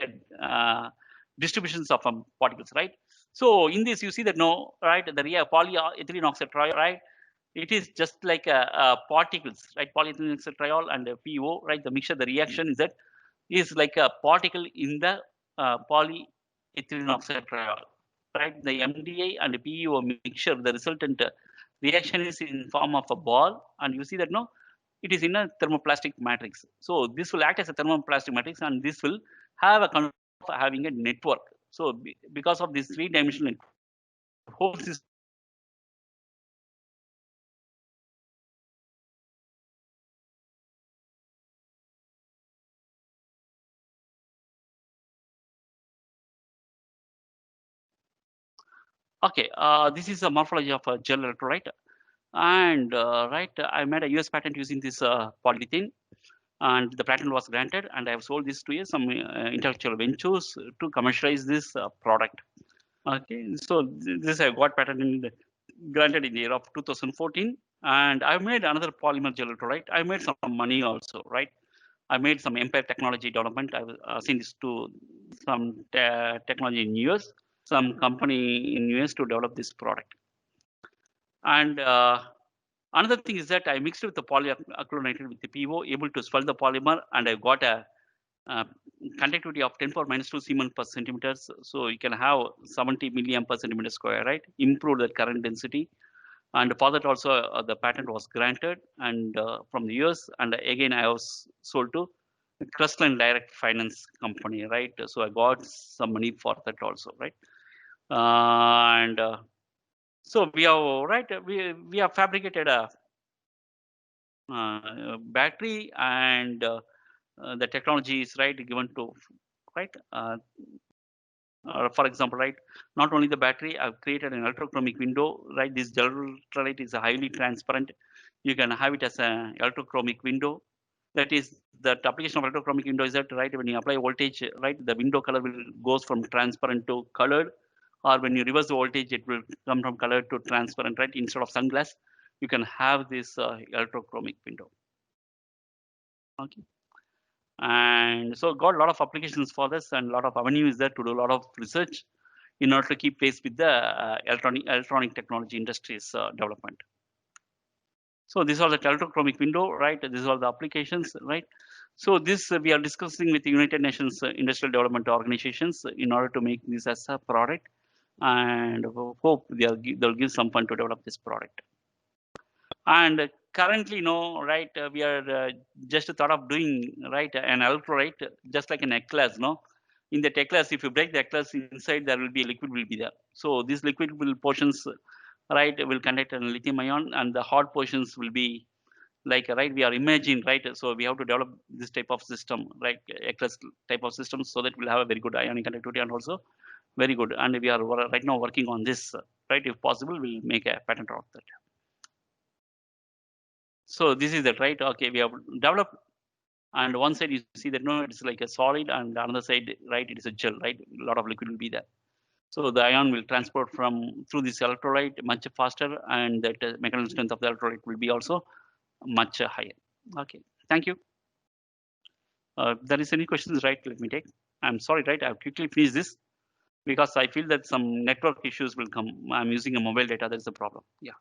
distributions of particles, right? So in this, you see that no, right? The polyethylene oxide triol, right? It is just like particles, right? Polyethylene oxide triol and PO, right? The mixture, the reaction is like a particle in the polyethylene oxide triol, right? The MDI and PO mixture, the resultant reaction is in form of a ball, and you see that no, it is in a thermoplastic matrix. So this will act as a thermoplastic matrix, and this will have a kind of having a network. So because of this three-dimensional whole system. Okay, this is a morphology of a gel electrolyte, and right, I made a US patent using this polyethylene, and the patent was granted, and I have sold this to some intellectual ventures to commercialize this product. Okay, so this I got patent granted in the year of 2014, and I made another polymer gel electrolyte. I made some money also, right? I made some Empire technology development. I've seen this to some technology in US, some company in US to develop this product. And another thing is that I mixed with the polyacrylonitrile with the PO, able to swell the polymer, and I got a conductivity of 10 power minus 2 Siemens per centimeters. So you can have 70 milliamp per centimeter square, right? Improve the current density. And for that also the patent was granted, and from the US, and again I was sold to Crestline Direct Finance Company, right? So I got some money for that also, right? And so we have, right, we have fabricated a battery, and the technology is right given to, right, For example, right, not only the battery, I've created an electrochromic window, right? This gel electrolyte is highly transparent. You can have it as an electrochromic window. That is, that application of electrochromic window is that, right, when you apply voltage, right, the window color will goes from transparent to colored, or when you reverse the voltage, it will come from colored to transparent, right? Instead of sunglass, you can have this electrochromic window. Okay. And so got a lot of applications for this and a lot of avenues there to do a lot of research in order to keep pace with the electronic technology industry's development. So these are the electrochromic window, right? These are the applications, right? So this we are discussing with the United Nations Industrial Development Organizations in order to make this as a product, and hope they'll give some fund to develop this product. And currently, right, we are just thought of doing, right, an electrolyte, just like an eclase, no? In the eclase, if you break the eclase inside, there will be a liquid will be there. So these liquid will portions, right, will conduct a lithium ion, and the hot portions will be like, right, we are imaging, right? So we have to develop this type of system, right, eclase type of system, so that we'll have a very good ionic conductivity and also very good. And we are right now working on this, right? If possible, we'll make a patent out of that. So this is that, right? Okay, we have developed, and one side you see that no, it's like a solid, and the other side, right, it is a gel, right? A lot of liquid will be there. So the ion will transport through this electrolyte much faster, and that mechanical strength of the electrolyte will be also much higher. Okay, thank you. There is any questions, right? Let me take. I'm sorry, right? I've quickly finished this because I feel that some network issues will come. I'm using a mobile data. That's the problem. Yeah.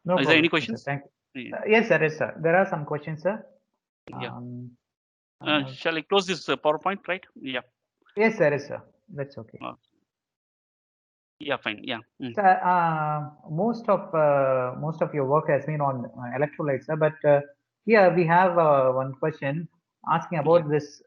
No Is there any problem, sir. questions? Thank you. Yeah. Yes, there is, sir. There are some questions, sir. Yeah. Uh, Shall I close this PowerPoint, right? Yeah. yes, there is, sir. That's okay. Yeah, fine. Yeah. So, most of your work has been on electrolytes, sir. But here we have one question asking about this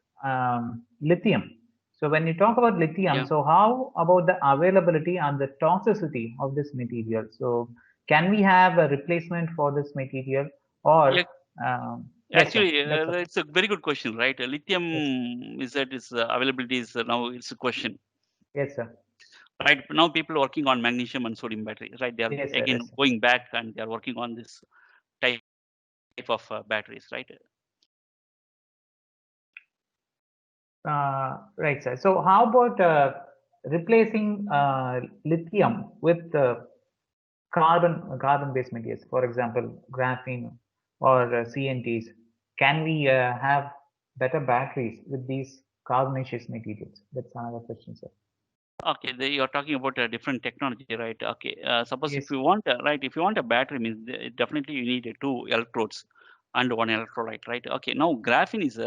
lithium. So when you talk about lithium, so how about the availability and the toxicity of this material? So can we have a replacement for this material, or actually, yes, it's a very good question, right? Lithium is that its availability is now it's a question. Yes, sir. Right now, people are working on magnesium and sodium batteries. Right, they are again going back and they are working on this type of batteries. Right. Right, sir. So how about replacing lithium with carbon-based materials, for example, graphene or CNTs? Can we have better batteries with these carbonaceous materials? That's another question, sir. Okay, you're talking about a different technology, right? Okay, suppose if you want, right, if you want a battery, means definitely you need two electrodes and one electrolyte, right? Okay, now graphene is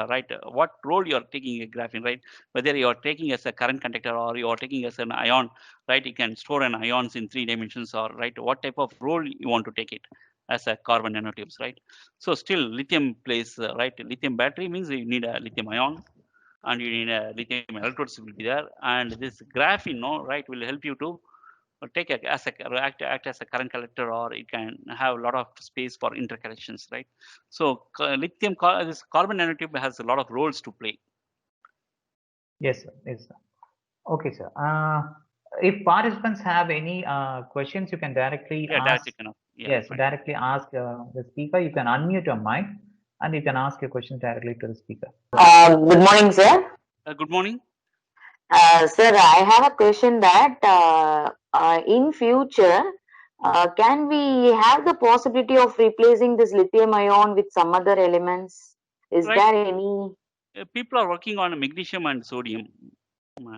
right. What role you are taking a graphene, right? Whether you are taking as a current conductor or you are taking as an ion, right? You can store an ions in 3 dimensions, or right, what type of role you want to take it as a carbon nanotubes, right? So still lithium plays, right? Lithium battery means you need a lithium ion, and you need a lithium electrodes will be there, and this graphene, no, right, will help you to take act as a current collector, or it can have a lot of space for interconnections, right? So this carbon nanotube has a lot of roles to play. Yes, sir. Yes, sir. Okay, sir. If participants have any questions, you can directly ask. Directly ask the speaker. You can unmute your mic and you can ask your question directly to the speaker. Good morning, sir. Good morning. Sir, I have a question that in future, can we have the possibility of replacing this lithium ion with some other elements? Is there any? People are working on magnesium and sodium.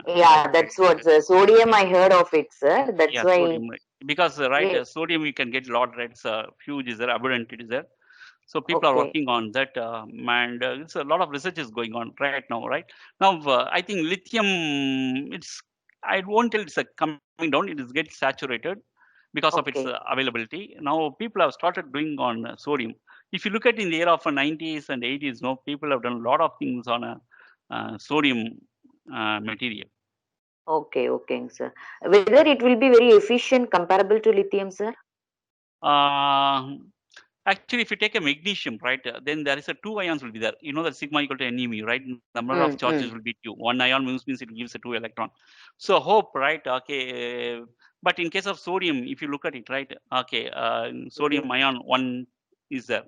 Yeah, that's what, sir. Sodium, I heard of it, sir. That's why. Sodium, because sodium you can get a lot, right? It's huge, is there, abundant, it is there. So people are working on that, and it's a lot of research is going on right now. Right now, I think lithium, I won't tell it's coming down. It is getting saturated because of its availability. Now people have started doing on sodium. If you look at in the era of 90s and 80s, no, people have done a lot of things on a sodium material. Okay, sir. Whether it will be very efficient comparable to lithium, sir? Actually, if you take a magnesium, right, then there is a 2 ions will be there. You know that sigma equal to NeMe, right? Number of charges will be 2. 1 ion means it gives a 2 electron. So hope, right? Okay. But in case of sodium, if you look at it, right? Okay. Sodium ion 1 is there.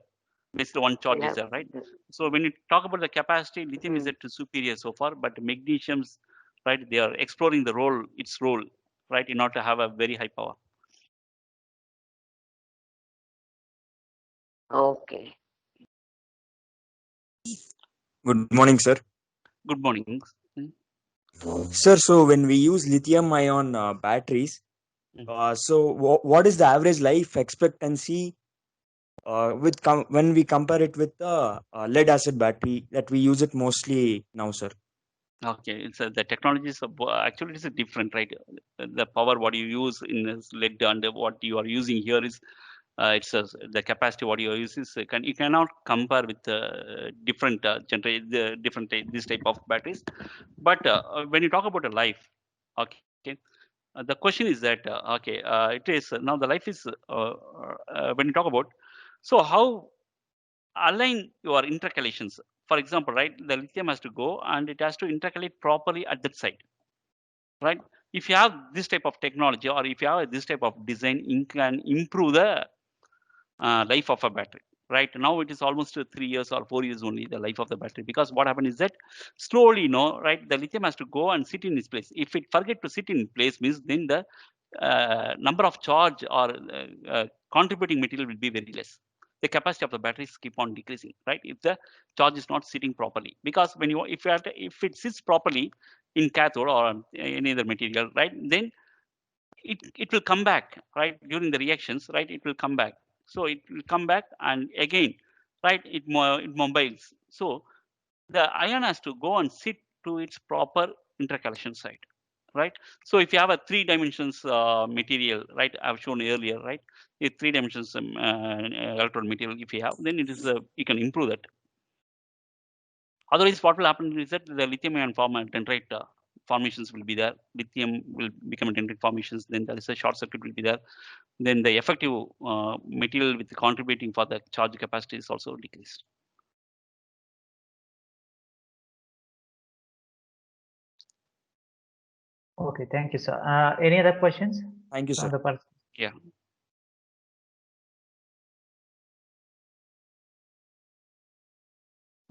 Basically, 1 charge is there, right? So when you talk about the capacity, lithium is at superior so far, but magnesiums, right? They are exploring the role, its role, right, in order to have a very high power. Okay. Good morning, sir. Good morning. Sir, so when we use lithium ion batteries, so what is the average life expectancy when we compare it with the lead acid battery that we use it mostly now, sir? Okay, it's the technologies actually it's different, right? The power what you use in this lead and what you are using here is the capacity what you use is you cannot compare with different this type of batteries. But when you talk about a life, okay, the question is that it is now the life is when you talk about, so how align your intercalations. For example, right, the lithium has to go and it has to intercalate properly at that site, right? If you have this type of technology or if you have this type of design, you can improve the life of a battery. Right now, it is almost 3 years or 4 years only the life of the battery, because what happened is that slowly, right, the lithium has to go and sit in its place. If it forget to sit in place, means then the number of charge or contributing material will be very less. The capacity of the batteries keep on decreasing, right? If the charge is not sitting properly, because when you if it sits properly in cathode or any other material, right, then it will come back, right, during the reactions, right, it will come back. So it will come back and again, right, it mobiles. So the ion has to go and sit to its proper intercalation site, right? So if you have a 3 dimensions material, right, I've shown earlier, right, if 3 dimensions electrode material if you have, then it is you can improve that. Otherwise, what will happen is that the lithium ion dendrite formations will be there. Lithium will become a dendrite formations. Then there is a short circuit will be there. Then the effective material with contributing for the charge capacity is also decreased. Okay, thank you, sir. Any other questions? Thank you, sir. Yeah.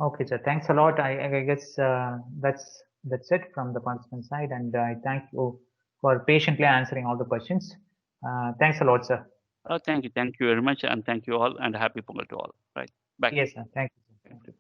Okay, sir. Thanks a lot. I guess that's it from the participant side, and I thank you for patiently answering all the questions. Thanks a lot, sir. Thank you very much, and thank you all, and happy Pongal to all. Right. Bye. Yes, sir. Thank you. Thank you.